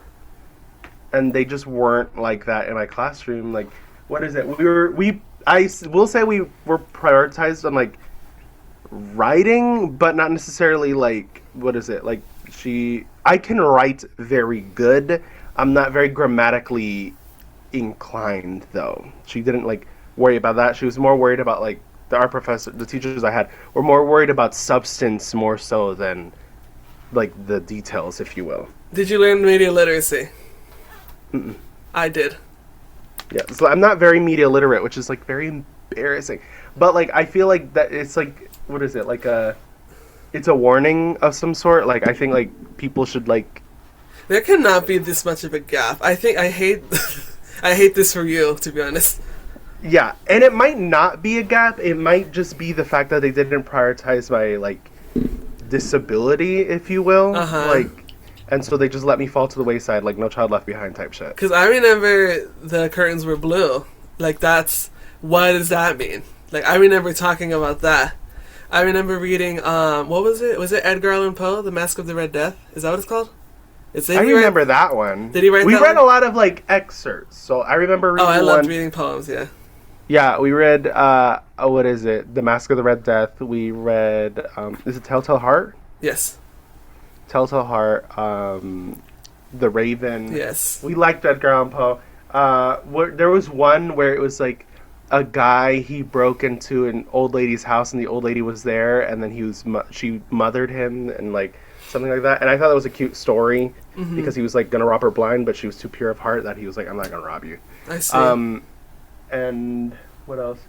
And they just weren't like that in my classroom. What is it? I will say we were prioritized on, writing, but not necessarily, what is it? I can write very good. I'm not very grammatically inclined, though. She didn't worry about that. She was more worried about the teachers I had were more worried about substance more so than the details, if you will.
Did you learn media literacy? Mm-mm. I did.
Yeah, so I'm not very media literate, which is very embarrassing. But I feel that it's what is it, it's a warning of some sort. Like I think like people should like
There cannot be this much of a gap. I think I hate I hate this for you, to be honest.
yeah, and it might not be a gap. It might just be the fact that they didn't prioritize my like disability, if you will.
Uh-huh.
Like, and so they just let me fall to the wayside, like No Child Left Behind type shit.
Because I remember the curtains were blue. Like, that's... What does that mean? Like, I remember talking about that. I remember reading, what was it? Was it Edgar Allan Poe, The Mask of the Red Death? Is that what it's called?
I remember that one.
Did he write
we
that
read
one?
a lot of like excerpts, so I remember reading
I
one.
loved reading poems, yeah.
Yeah, we read what is it? The Mask of the Red Death. We read is it Telltale Heart?
Yes.
Telltale Heart, The Raven.
Yes.
We liked Edgar Allan Poe. There was one where it was like a guy, he broke into an old lady's house and the old lady was there, and then she mothered him and like something like that. And I thought that was a cute story because he was like gonna rob her blind, but she was too pure of heart that he was like, I'm not gonna rob you.
I see.
And what else?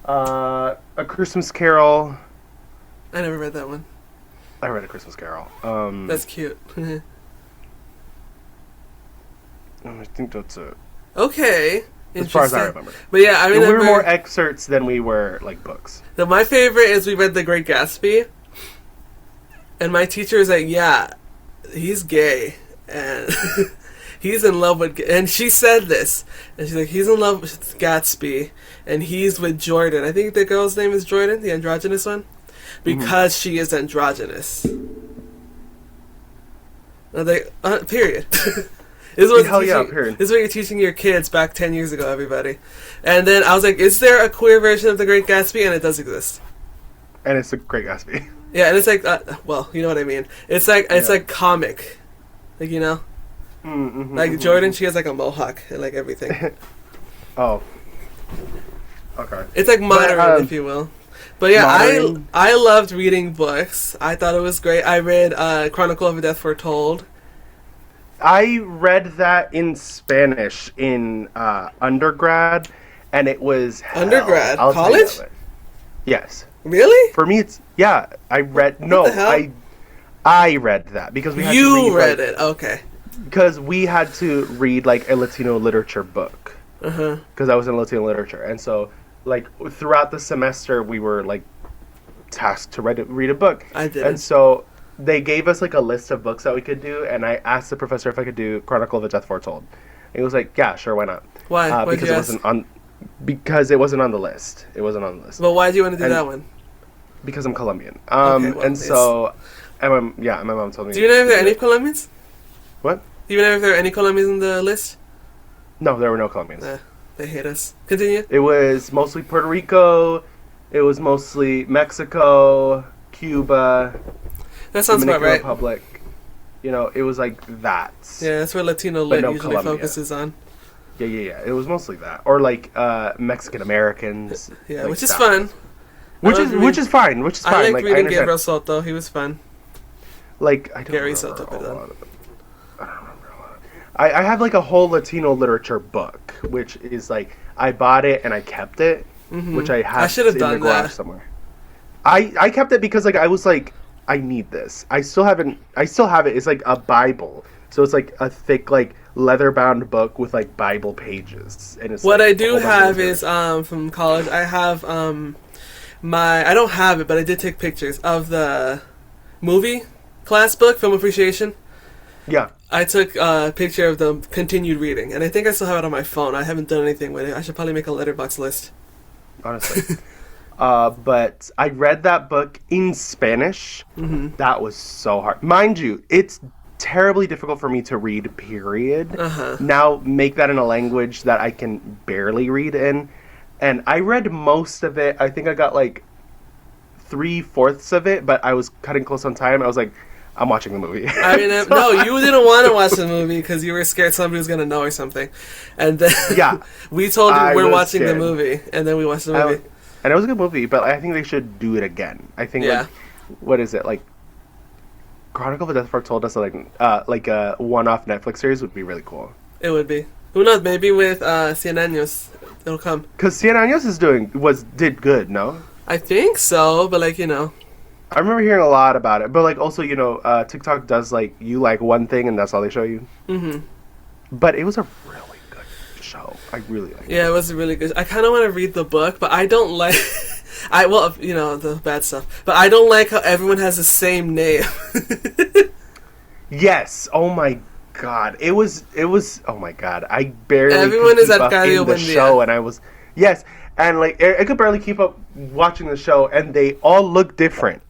A Christmas Carol.
I never read that one.
I read A Christmas Carol.
That's cute.
I think that's it.
Okay.
As far as I
Interesting.
remember.
But yeah, I
We
remember...
were more excerpts than we were like books.
So my favorite is we read The Great Gatsby. And my teacher was like, yeah, he's gay. And he's in love with... And she said this. And she's like, he's in love with Gatsby. And he's with Jordan. I think the girl's name is Jordan, the androgynous one. Because she is androgynous. And they, period. This is
period.
This is what you're teaching your kids back 10 years ago, everybody. And then I was like, is there a queer version of The Great Gatsby? And it does exist.
And it's a Great Gatsby.
Yeah, and it's like, well, you know what I mean. It's like like comic, like, you know, like Jordan. She has like a mohawk and like everything.
Oh, okay.
It's like modern, if you will. But yeah,
modern.
I loved reading books. I thought it was great. I read Chronicle of a Death Foretold.
I read that in Spanish in undergrad, and it was hell.
Undergrad?
I'll tell you
College?
that. Yes.
Really?
For me, it's I read
the hell?
I read that because we had to
You
read
read it, okay.
because we had to read like a Latino literature book because I was in Latino literature, and so like throughout the semester we were like tasked to read a book.
I did.
And so they gave us like a list of books that we could do, and I asked the professor if I could do Chronicle of a Death Foretold. And he was like, "Yeah, sure, why not?"
Why? Why'd
Because
you
it
ask?
wasn't on. Because it wasn't on the list. It wasn't on the list.
Well, why do you want to do
And-
that one?
Because I'm Colombian.
Okay, well,
and so, and my mom told me.
Do you know if there are any Colombians?
What?
Do you know if there are any Colombians in the list?
No, there were no Colombians.
They hate us. Continue.
It was mostly Puerto Rico. It was mostly Mexico, Cuba,
That sounds about
Dominican
right.
Republic. You know, it was like that.
Yeah, that's where Latino
But
lit
no
usually
Colombia.
focuses on.
Yeah. It was mostly that, or like Mexican Americans.
Yeah,
like
which is
that.
fun.
Which
I
is
love
which is fine. Which is fine.
I liked
like, I
reading
understand.
Gabriel Soto. He was fun.
Like I don't
Gary
remember
Soto,
a
pardon.
lot of them. I don't remember a lot. I have like a whole Latino literature book, which is like I bought it and I kept it, which I have
I should have
in
done
the garage
that.
somewhere. I kept it because like I was like I need this. I still have it. It's like a Bible, so it's like a thick like leather bound book with like Bible pages. And it's
What
like,
I
a
do
whole bunch of
have
literature.
is from college. I have I don't have it, but I did take pictures of the movie class book, Film Appreciation.
Yeah.
I took a picture of the continued reading, and I think I still have it on my phone. I haven't done anything with it. I should probably make a letterbox list.
Honestly. But I read that book in Spanish. That was so hard. Mind you, it's terribly difficult for me to read, period. Now make that in a language that I can barely read in. And I read most of it. I think I got like 3/4 of it, but I was cutting close on time. I was like, I'm watching the movie.
I mean, no, you didn't want to watch the movie because you were scared somebody was going to know or something. And then
Yeah.
we told you
I
we're
was
watching the
scared.
movie, and then we watched the movie.
And it was a good movie, but I think they should do it again. I think,
Yeah.
like, what is it? Like, Chronicle of a Death Foretold us like a one-off Netflix series would be really cool.
It would be. Who knows? Maybe with Cien Años, it'll come.
Because Cien Años did good, no?
I think so, but like, you know.
I remember hearing a lot about it, but like also, you know, TikTok does like you like one thing and that's all they show you.
Mm-hmm.
But it was a really good show. I really like it.
Yeah, it was really good. I kind of want to read the book, but I don't like. Well, you know, the bad stuff. But I don't like how everyone has the same name.
Yes. Oh my god. It was. Oh my god. I barely.
Everyone
could
is
keep
at
up
Cario
in the
Buendia.
show, and I was. Yes, and like I could barely keep up watching the show, and they all look different,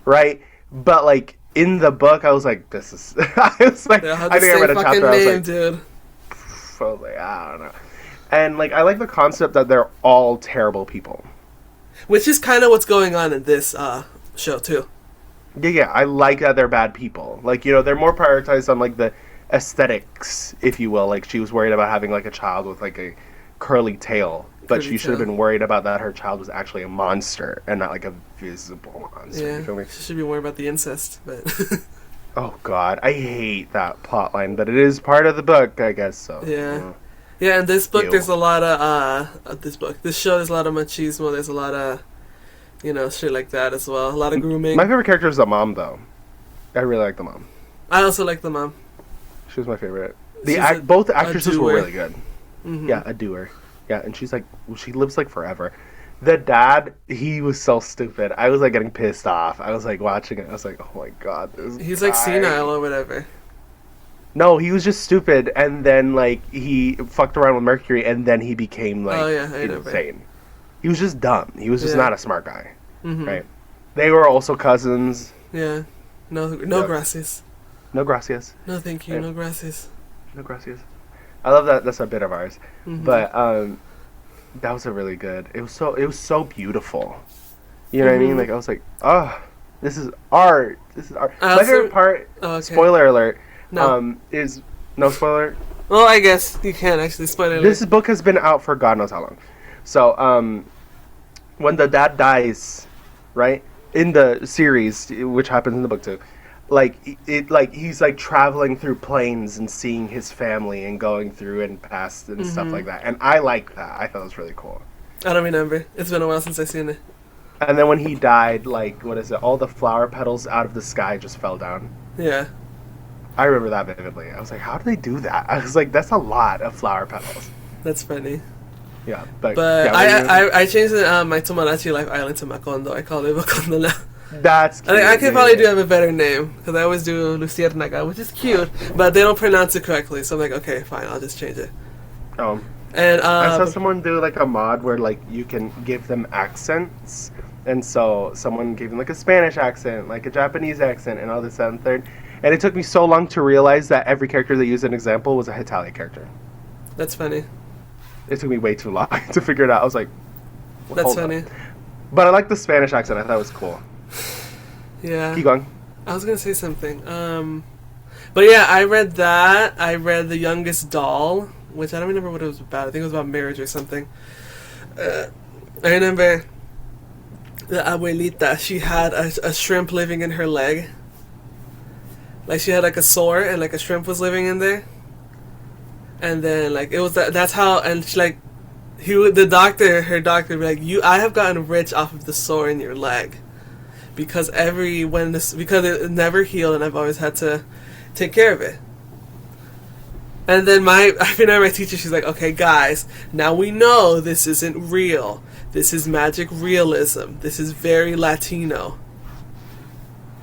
right? But like in the book, I was like, "This is." I was like,
They all have
I
the
think I read
same
a
fucking
chapter. I was
name,
like,
dude.
I was like, I don't know. And like I like the concept that they're all terrible people.
Which is kind of what's going on in this show too.
Yeah, I like that they're bad people. Like, you know, they're more prioritized on like the aesthetics, if you will. Like she was worried about having like a child with like a curly tail, but
Curly
she should have
tail.
been worried about that her child was actually a monster and not like a visible monster. You feel
Yeah,
me?
she should be worried about the incest, but
Oh god, I hate that plot line, but it is part of the book, I guess so.
Yeah. yeah. In this book,
Ew.
there's a lot of this show. There's a lot of machismo. There's a lot of, you know, shit like that as well. A lot of grooming.
My favorite character is the mom, though. I really like the mom.
I also like the mom.
She was my favorite.
She's
Both actresses were
doer.
really good.
Hmm.
Yeah, a doer. Yeah, and she's like, she lives like forever. The dad, he was so stupid. I was like getting pissed off. I was like watching it. I was like, oh my god, this
He's like
guy.
senile or whatever.
No, he was just stupid, and then like he fucked around with Mercury, and then he became like
Oh, yeah, I know,
insane. He was just dumb. He was just
Yeah.
not a smart guy,
Hmm.
right? They were also cousins.
Yeah. No
Yep.
gracias.
No gracias.
No thank you.
Yeah.
No gracias.
No gracias. I love that. That's a bit of ours.
Mhm.
But that was a really good. It was so beautiful. You know what I mean?
Mhm.
Like I was like, oh, this is art. This is art.
I
My
also-
favorite part.
Oh, okay.
Spoiler alert.
No.
Is no spoiler.
Well, I guess you can actually spoiler.
This book has been out for God knows how long. So when the dad dies, right in the series, which happens in the book too. Like like he's like traveling through planes and seeing his family and going through and past and stuff
Mhm.
like that. And I like that. I thought it was really cool.
I don't remember. It's been a while since I've seen it.
And then when he died, like what is it? All the flower petals out of the sky just fell down.
Yeah.
I remember that vividly. I was like, how do they do that? I was like, that's a lot of flower petals.
That's funny.
Yeah, but
But
yeah, what do you-
I changed my Tomodachi Life Island to Macondo. I call it Macondo now.
that's cute.
I could
Yeah,
probably
yeah.
do have a better name because I always do Luciérnaga, which is cute, but they don't pronounce it correctly. So I'm like, okay, fine, I'll just change it. And
I saw someone do like a mod where like you can give them accents, and so someone gave them like a Spanish accent, like a Japanese accent, and all this that, and third. And it took me so long to realize that every character they used an example was a Italian character.
that's funny.
It took me way too long to figure it out. I was like, well,
That's
hold
funny.
up. But I like the Spanish accent. I thought it was cool.
Yeah.
Keep going.
I was gonna say something. But yeah, I read that. I read The Youngest Doll, which I don't remember what it was about. I think it was about marriage or something. I remember the abuelita. She had a shrimp living in her leg. Like she had like a sore, and like a shrimp was living in there. And then like it was that's how, and she like her doctor would be like, I have gotten rich off of the sore in your leg. Because because it never healed, and I've always had to take care of it. And then I remember my teacher, she's like, okay, guys, now we know this isn't real. This is magic realism. This is very Latino.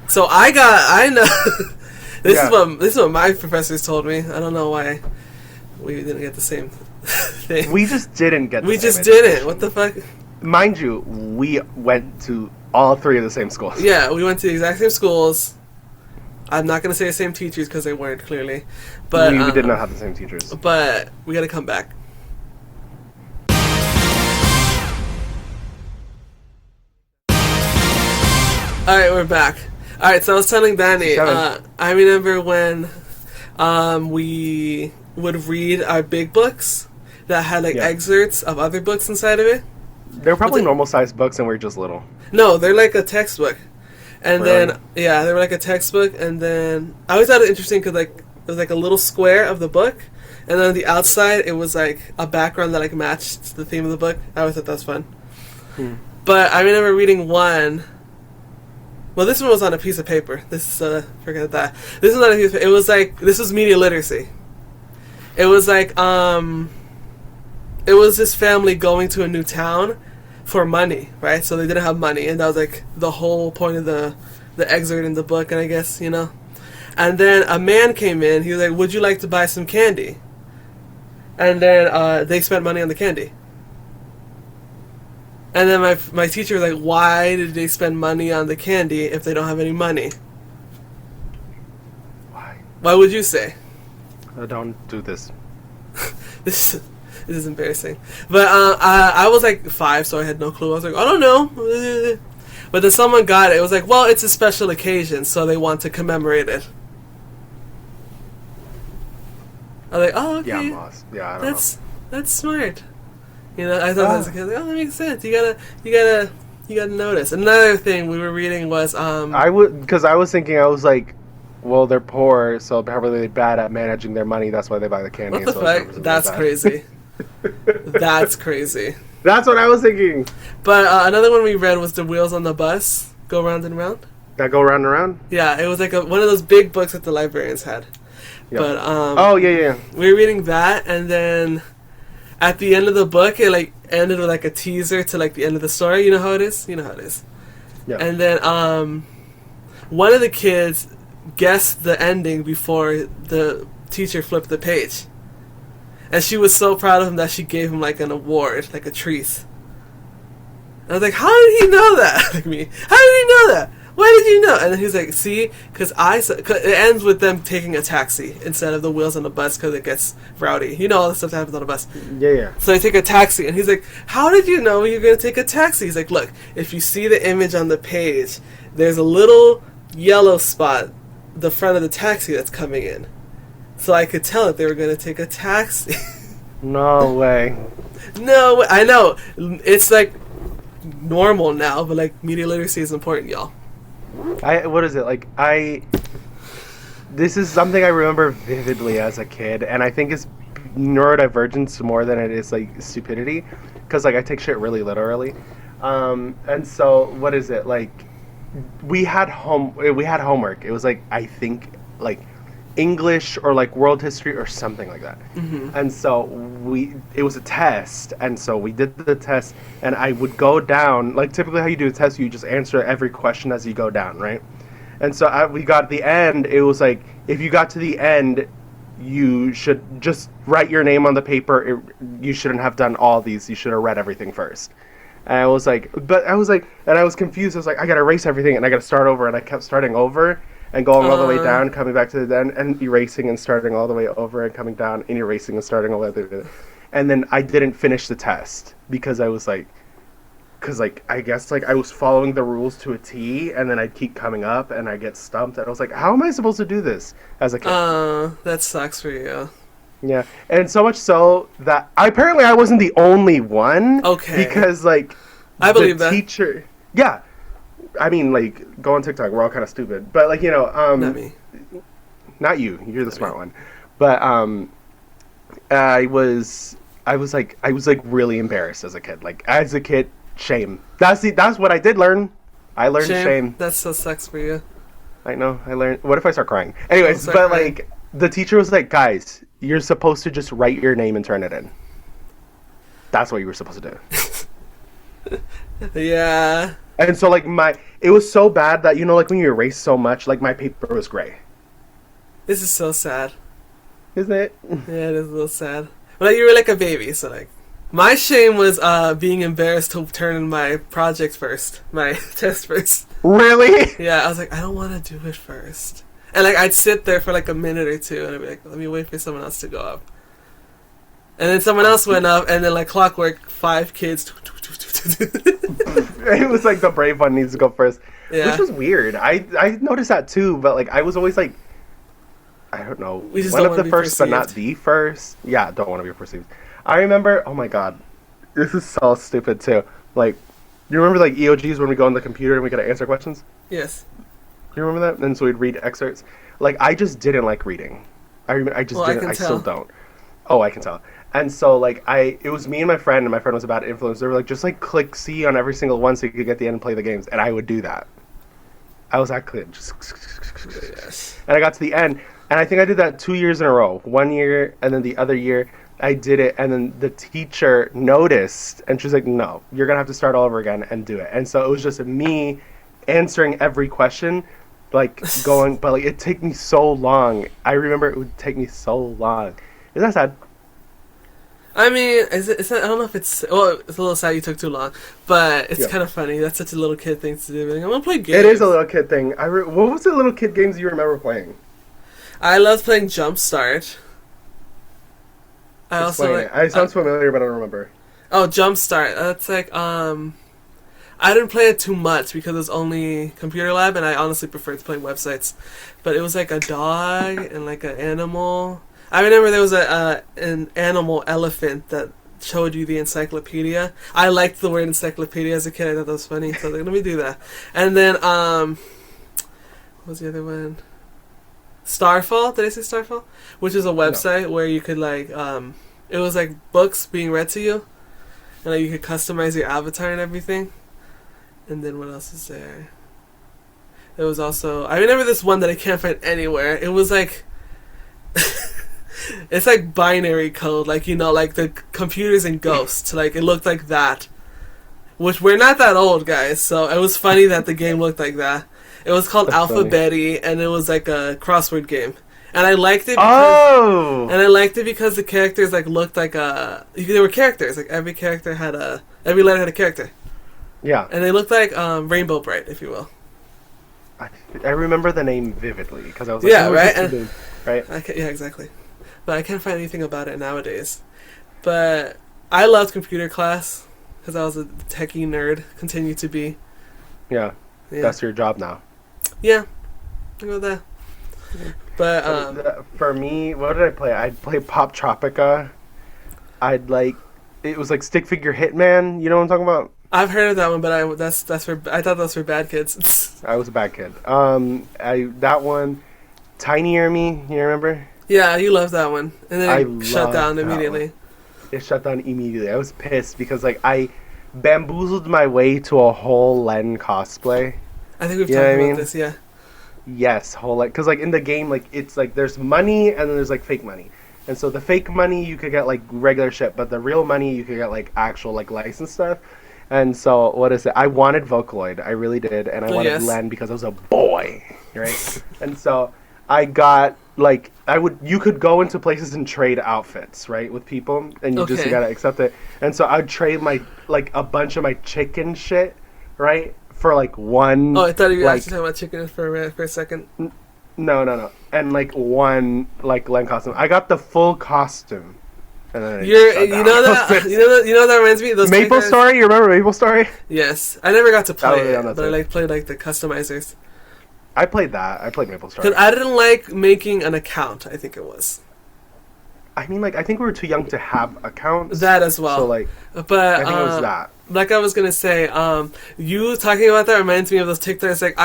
So I know this is what my professors told me. I don't know why we didn't get the same thing.
We just didn't get.
We
the same
just didn't.
education.
What the fuck?
Mind you, we went to all three of the same schools.
Yeah, we went to the exact same schools. I'm not gonna say the same teachers because they weren't clearly, but
we did not have the same teachers.
But we gotta come back. All right, we're back. All right, so I was telling Danny. I remember when we would read our big books that had like excerpts of other books inside of it.
They're probably normal sized books, and we're just little.
No, they're like a textbook. And
Really?
then, yeah, they were like a textbook. And then I always thought it interesting because like it was like a little square of the book, and then on the outside it was like a background that like matched the theme of the book. I always thought that was fun. But I remember reading one Well, this one was on a piece of paper. This forget that. This is not a piece of paper. It was like, this was media literacy. It was like, it was this family going to a new town for money, right? So they didn't have money, and that was like the whole point of the excerpt in the book, and I guess, you know. And then a man came in. He was like, "Would you like to buy some candy?" And then they spent money on the candy. And then my teacher was like, "Why did they spend money on the candy if they don't have any money?"
Why?
Why would you say?
Don't do this.
This is embarrassing. But I was like 5, so I had no clue. I was like, I don't know. But then someone got it. It was like, well, it's a special occasion, so they want to commemorate it. I was like, oh, okay.
Yeah, I'm lost. Yeah, I don't know.
That's smart. You know, I thought as a kid, like, oh, that makes sense. You gotta notice. Another thing we were reading was
because I was thinking, I was like, well, they're poor, so probably they're bad at managing their money. That's why they buy the candy.
What the fuck? That's crazy. That's crazy.
That's what I was thinking.
But another one we read was The Wheels on the Bus Go Round and Round.
That go round and round?
Yeah, it was like one of those big books that the librarians had.
Yep.
But
oh yeah.
We were reading that, and then at the end of the book, it like ended with like a teaser to like the end of the story. You know how it is.
Yeah.
And then one of the kids guessed the ending before the teacher flipped the page, and she was so proud of him that she gave him like an award, like a treat. And I was like, how did he know that? Like me, how did he know that? Why did you know? And then he's like, see, because it ends with them taking a taxi instead of the wheels on the bus because it gets rowdy. You know all the stuff that happens on a bus.
Yeah.
So they take a taxi, and he's like, how did you know you're going to take a taxi? He's like, look, if you see the image on the page, there's a little yellow spot, the front of the taxi that's coming in. So I could tell that they were going to take a taxi.
No way.
No way. I know. It's like normal now, but like media literacy is important, y'all.
What is it like? This is something I remember vividly as a kid, and I think it's neurodivergence more than it is like stupidity, because like I take shit really literally, and so what is it like? We had homework. It was like, I think like English or like world history or something like that. Mm-hmm. And so it was a test, and so we did the test, and I would go down, like typically how you do a test, you just answer every question as you go down, right? And so we got the end. It was like, if you got to the end, you should just write your name on the paper. You shouldn't have done all these. You should have read everything first. And I was like, and I was confused. I was like, I gotta erase everything, and I gotta start over, and I kept starting over and going all the way down, coming back to the end, and erasing and starting all the way over and coming down and erasing and starting all the way. And then I didn't finish the test because I was like, I guess like I was following the rules to a T, and then I'd keep coming up and I get stumped, and I was like, how am I supposed to do this as a kid?
That sucks for you.
Yeah, and so much so that I wasn't the only one.
Okay.
Because like
I believe that
teacher. Yeah. I mean, like, go on TikTok. We're all kind of stupid, but like, you know,
not me,
not you. You're the smart one. But I was like really embarrassed as a kid. Like as a kid, shame. That's what I did learn. I learned shame.
That so sucks for you.
I know. I learned. What if I start crying? Anyways, but crying. Like the teacher was like, guys, you're supposed to just write your name and turn it in. That's what you were supposed to do.
Yeah.
And so, like, it was so bad that, you know, like, when you erase so much, like, my paper was gray.
This is so sad.
Isn't it?
Yeah, it is a little sad. But like, you were like a baby, so, like, my shame was being embarrassed to turn in my project first, my test first.
Really?
Yeah, I was like, I don't want to do it first. And, like, I'd sit there for, like, a minute or two, and I'd be like, let me wait for someone else to go up. And then someone else went up, and then, like, clockwork, 5 kids.
It was like the brave one needs to go first. Yeah. Which was weird. I noticed that too, but like I was always like, I don't know, one of the first but not the first. Yeah, don't want to be perceived. I remember, oh my god, this is so stupid too. Like, you remember like EOGs when we go on the computer and we gotta answer questions?
Yes.
You remember that? And so we'd read excerpts. Like, I just didn't like reading. I just didn't. I still don't. Oh, I can tell. And so, like, it was me and my friend was a bad influence. They were like, just, like, click C on every single one so you could get the end and play the games. And I would do that. I was that kid. Just
Yes.
and I got to the end, and I think I did that 2 years in a row. 1 year, and then the other year I did it, and then the teacher noticed, and she was like, "No, you're gonna have to start all over again and do it." And so it was just me answering every question, like going, but like it took me so long. I remember it would take me so long. Is that sad?
I mean, it's not, I don't know if it's... Well, it's a little sad you took too long, but it's kind of funny. That's such a little kid thing to do. Like, I'm going to play games.
It is a little kid thing. What was the little kid games you remember playing?
I loved playing Jumpstart. I also
Explain it. It sounds familiar, but I don't remember.
Oh, Jumpstart. That's like, I didn't play it too much because it was only computer lab, and I honestly preferred to play websites. But it was like a dog and like an animal. I remember there was an animal elephant that showed you the encyclopedia. I liked the word encyclopedia as a kid. I thought that was funny. So I was like, let me do that. And then, what was the other one? Starfall. Did I say Starfall? Which is a website where you could like, it was like books being read to you. And like you could customize your avatar and everything. And then what else is there? There was also... I remember this one that I can't find anywhere. It was like... it's like binary code. Like, you know, like the computers in Ghost. Like, it looked like that. Which, we're not that old, guys. So it was funny that the game looked like that. It was called Alphabetty, and it was like a crossword game. And I liked it because the characters like looked like they were characters. Like every character had every letter had a character.
Yeah.
And they looked like Rainbow Bright, if you will.
I remember the name vividly because I was like,
yeah, right?
Right?
Yeah, exactly. But I can't find anything about it nowadays. But I loved computer class because I was a techie nerd, continue to be.
Yeah. That's your job now.
Yeah. I go there. But
for me, what did I play? I'd play Pop Tropica. It was like Stick Figure Hitman. You know what I'm talking about?
I've heard of that one, but I thought that was for bad kids.
I was a bad kid. That one, Tiny Army. You remember?
Yeah, you loved that one, and then it shut down immediately.
It shut down immediately. I was pissed because like I bamboozled my way to a whole Len cosplay.
I think we've talked about this. Yeah.
Yes, whole because like in the game, like it's like there's money and then there's like fake money. And so the fake money you could get like regular shit, but the real money you could get like actual like licensed stuff. And so what is it? I wanted Vocaloid, I really did, and I wanted Len because I was a boy, right? And so I got like you could go into places and trade outfits, right, with people, and you just gotta accept it. And so I'd trade my like a bunch of my chicken shit, right, for like one.
Oh, I thought you were actually talking about chicken for a second.
No. And like one like Len costume. I got the full costume. And then
you know that reminds me of those
Maple Story. You remember Maple Story?
Yes, I never got to play it, but I played like the customizers.
I played that. I played Maple Story.
Because I didn't like making an account. I think it was.
I mean, like I think we were too young to have accounts.
That as well.
So like,
but
I think it was that.
Like I was gonna say, you talking about that reminds me of those TikToks. Like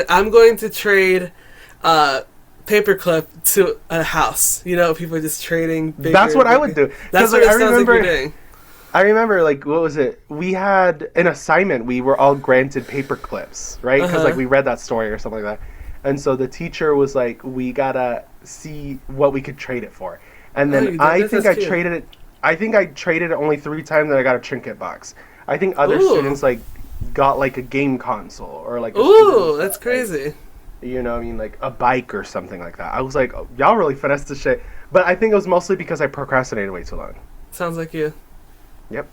I'm going to trade paperclip to a house. You know, people are just trading.
That's what I would do.
That's what it sounds like you're doing.
I remember, like, what was it? We had an assignment. We were all granted paper clips, right? Because, like, we read that story or something like that. And so the teacher was like, we gotta see what we could trade it for. And then I think I traded it only 3 times and I got a trinket box. I think other students, like, got, like, a game console or, like,
that's crazy.
Like, you know what I mean? Like, a bike or something like that. I was like, oh, y'all really finessed this shit. But I think it was mostly because I procrastinated way too long.
Sounds like you.
Yep.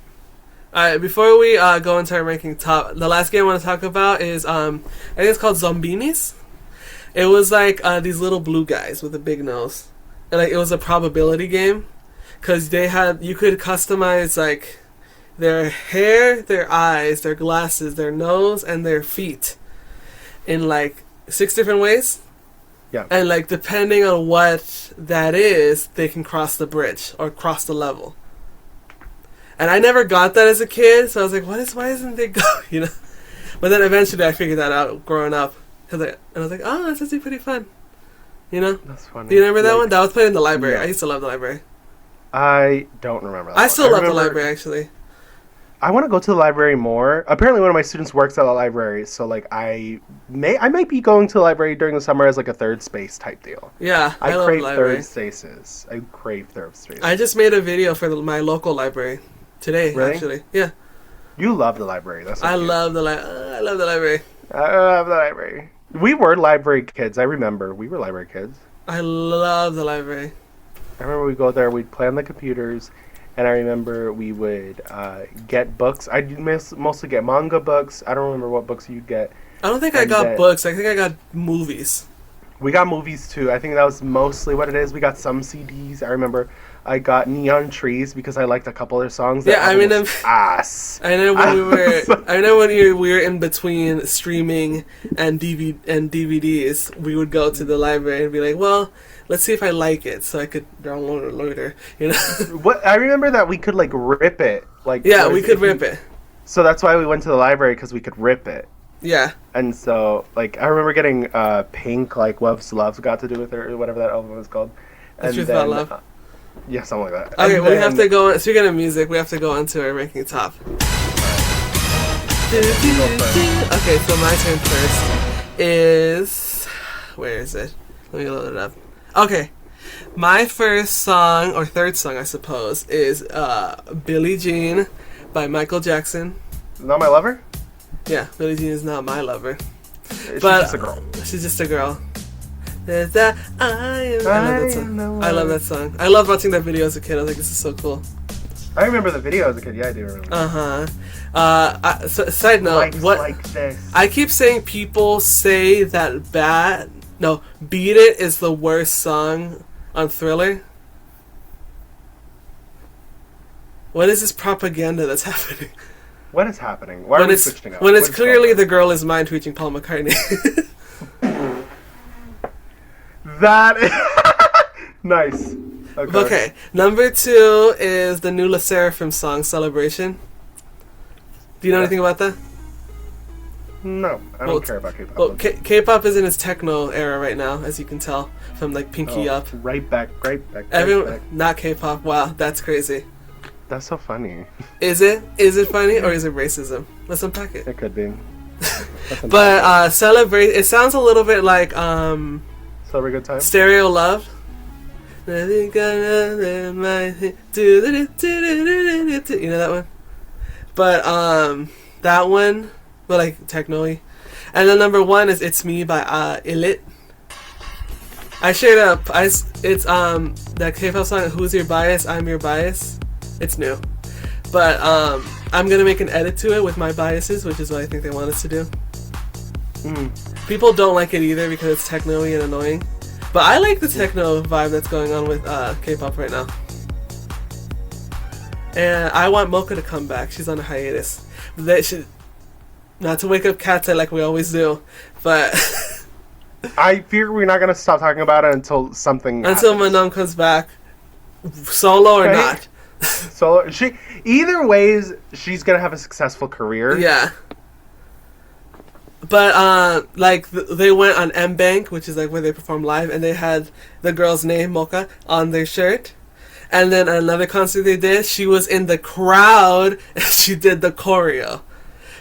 Alright, before we go into our ranking top, the last game I want to talk about is, I think it's called Zombinis. It was like these little blue guys with a big nose. And, like, it was a probability game. Because you could customize, like, their hair, their eyes, their glasses, their nose, and their feet. In, like, 6 different ways.
Yeah.
And, like, depending on what that is, they can cross the bridge or cross the level. And I never got that as a kid, so I was like, why isn't they go, you know? But then eventually I figured that out growing up. And I was like, oh, that's actually pretty fun. You know?
That's funny.
Do you remember that one? That was played in the library. Yeah. I used to love the library.
I don't remember that
I still love the library, actually.
I want to go to the library more. Apparently, one of my students works at the library, so like I might be going to the library during the summer as like a third space type deal.
Yeah, I love
crave
library.
third spaces. I crave third spaces.
I just made a video for my local library today.
Really?
Actually, yeah.
You love the library. That's so
I
cute.
love the I love the library.
I love the library. We were library kids. I remember we were library kids.
I love the library.
I remember we'd go there. We'd play on the computers. And I remember we would get books. I'd mostly get manga books. I don't remember what books you'd get.
I don't think I got books. I think I got movies.
We got movies too. I think that was mostly what it is. We got some CDs. I remember I got Neon Trees because I liked a couple of their songs.
Yeah, I mean,
ass.
I know when we were in between streaming and DVDs, we would go to the library and be like, well, let's see if I like it, so I could download it later. You know.
What I remember that we could like rip it. Like
yeah, we could rip it.
So that's why we went to the library because we could rip it.
Yeah.
And so, like, I remember getting Pink, like, What's Love got to do with it, or whatever that album was called.
The Truth About Love?
Yeah, something like that.
Okay, we have to go, speaking of music, we have to go on to our ranking top. Okay, so my turn first is... Where is it? Let me load it up. Okay. My first song, or third song, I suppose, is Billie Jean by Michael Jackson.
Not My Lover?
Yeah, Billie Jean is not my lover.
She's just a girl.
She's just a girl. There's that I love that song. I love that song. I love watching that video as a kid. I was like, this is so cool.
I remember the video as a kid. Yeah, I do remember.
Side note,
like this.
I keep saying people say that Beat It is the worst song on Thriller. What is this propaganda that's happening?
What is happening? Why are we switching up?
When it's clearly the girl is mind tweeting Paul McCartney.
That is nice.
Okay, number 2 is the new La Seraphim song, Celebration. Do you know anything about that?
No, I don't care about K-pop.
Well, K-pop is in its techno era right now, as you can tell from like Pinky Up.
Right back.
Everyone, not K-pop. Wow, that's crazy.
That's so funny.
Is it? Is it funny or is it racism? Let's unpack it.
It could be.
But Celebrate. It sounds a little bit like
Celebrate Good Time.
Stereo Love. You know that one? But that one, but like techno-y. And then number 1 is It's Me by Ilit. I shared up. It's that K-pop song Who's Your Bias? I'm Your Bias. It's new. But I'm gonna make an edit to it with my biases, which is what I think they want us to do. People don't like it either because it's techno-y and annoying. But I like the techno vibe that's going on with K-pop right now. And I want Mocha to come back. She's on a hiatus. Not to wake up Katze like we always do, but...
I fear we're not going to stop talking about it until something
Until Manam comes back. Solo or not.
Solo. Either ways, she's going to have a successful career.
Yeah. But, they went on M-Bank, which is, like, where they perform live, and they had the girl's name, Mocha, on their shirt. And then another concert they did, she was in the crowd, and she did the choreo.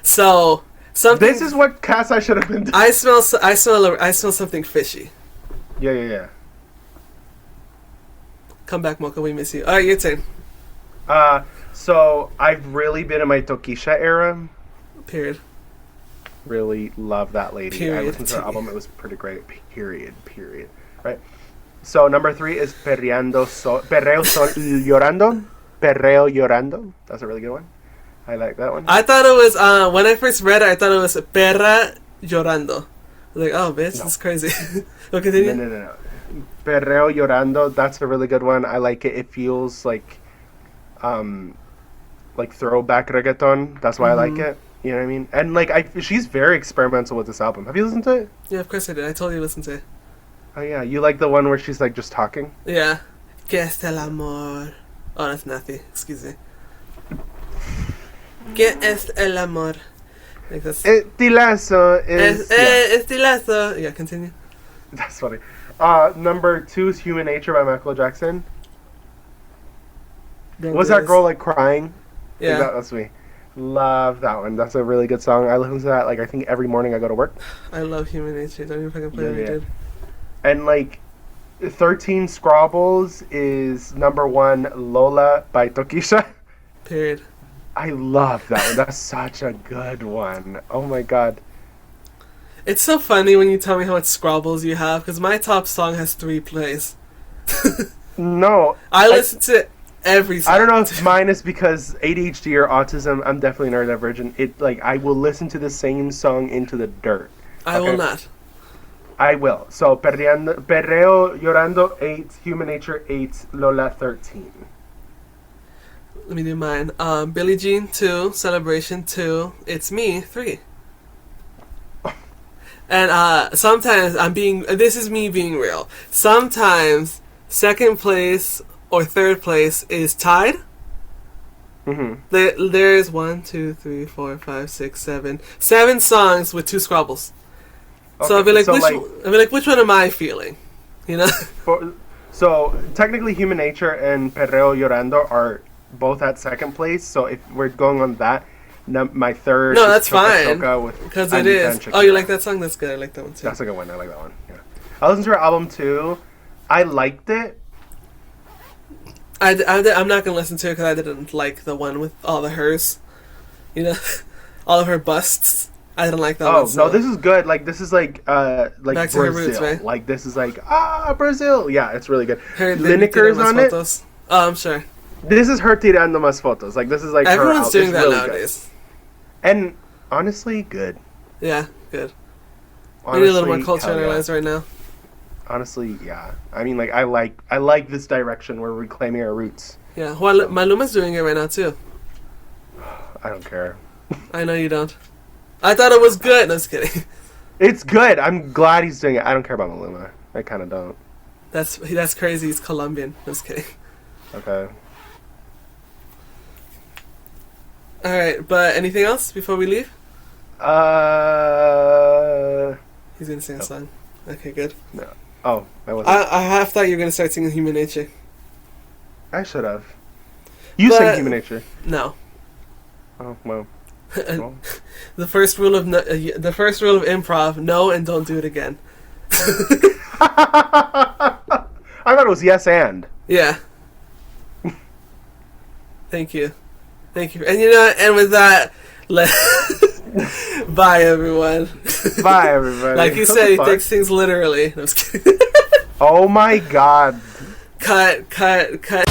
So, something...
This is what I should have been doing.
I smell something fishy.
Yeah.
Come back, Mocha, we miss you. Alright, your turn.
So, I've really been in my Tokisha era.
Period.
Really love that lady.
Period.
I listened to her album. It was pretty great. Period. Right. So number 3 is Perreo Llorando. Perreo Llorando. That's a really good one. I like that one.
I thought it was when I first read it, I thought it was Perra Llorando. I was like, oh, bitch, that's crazy. Okay, continue.
No. Perreo Llorando. That's a really good one. I like it. It feels like throwback reggaeton. That's why I like it. You know what I mean? And she's very experimental with this album. Have you listened to it?
Yeah, of course I did. I told you to listen to it.
Oh yeah, you like the one where she's like just talking?
Yeah. Que es el amor? Oh, that's Nathi. Excuse me. Que es el amor? Like that's.
Estilazo is.
Estilazo. Yeah, continue.
That's funny. Number 2 is Human Nature by Michael Jackson. Was that girl like crying?
Yeah.
That's me. Love that one. That's a really good song. I listen to that like I think every morning I go to work.
I love Human Nature. Don't even fucking play with me, dude.
And like 13 Scrabbles is number 1 Lola by Tokisha.
Period.
I love that one. That's such a good one. Oh my god.
It's so funny when you tell me how much Scrabbles you have, because my top song has 3 plays.
No.
I listen to every song.
I don't know if mine is because ADHD or autism. I'm definitely neurodivergent. It like I will listen to the same song into the dirt.
I will not.
I will. So Perreo Llorando 8, Human Nature 8, Lola 13.
Let me do mine. Billie Jean 2, Celebration 2, It's Me 3. And sometimes this is me being real. Sometimes second place or third place is tied.
Mm-hmm.
There's 1, 2, 3, 4, 5, 6, 7 songs with 2 Scrabbles.
Okay,
So I'll be like, which one am I feeling? You know?
So technically Human Nature and Perreo Llorando are both at second place. So if we're going on that, my third.
No, that's
Choca
fine. Because it is. Oh, you like that song? That's good. I like that one too.
That's a good one. I like that one. Yeah. I listened to her album too. I liked it.
I'm not gonna listen to it because I didn't like the one with all the hers. You know, all of her busts. I didn't like that one.
Oh no, this is good. Like this is like
Back
Brazil.
to her roots, right?
Like this is like Brazil. Yeah, it's really good.
Her
Lineker's on it.
Photos. Oh, I'm sure.
This is her tirando más fotos. Like this is like
everyone's doing that
really
nowadays.
Good. And honestly, good.
Yeah, good.
Honestly,
we need a little more culture in our lives right now.
Honestly, yeah. I mean, like I like this direction. We're reclaiming our roots.
Yeah, well, Maluma's doing it right now too.
I don't care.
I know you don't. I thought it was good. No, just kidding.
It's good. I'm glad he's doing it. I don't care about Maluma. I kind of don't.
That's crazy. He's Colombian. No, just kidding.
Okay.
All right, but anything else before we leave? He's gonna sing a song. Okay, good.
No. Oh, I wasn't.
I half thought you were gonna start singing Human Nature.
I should have. You sing Human Nature.
No.
Oh well.
The first rule of improv: no, and don't do it again.
I thought it was yes and.
Yeah. Thank you. And you know, and with that, bye everyone.
Bye everybody.
Like you said, he takes things literally. No, I was kidding.
Oh my god.
Cut.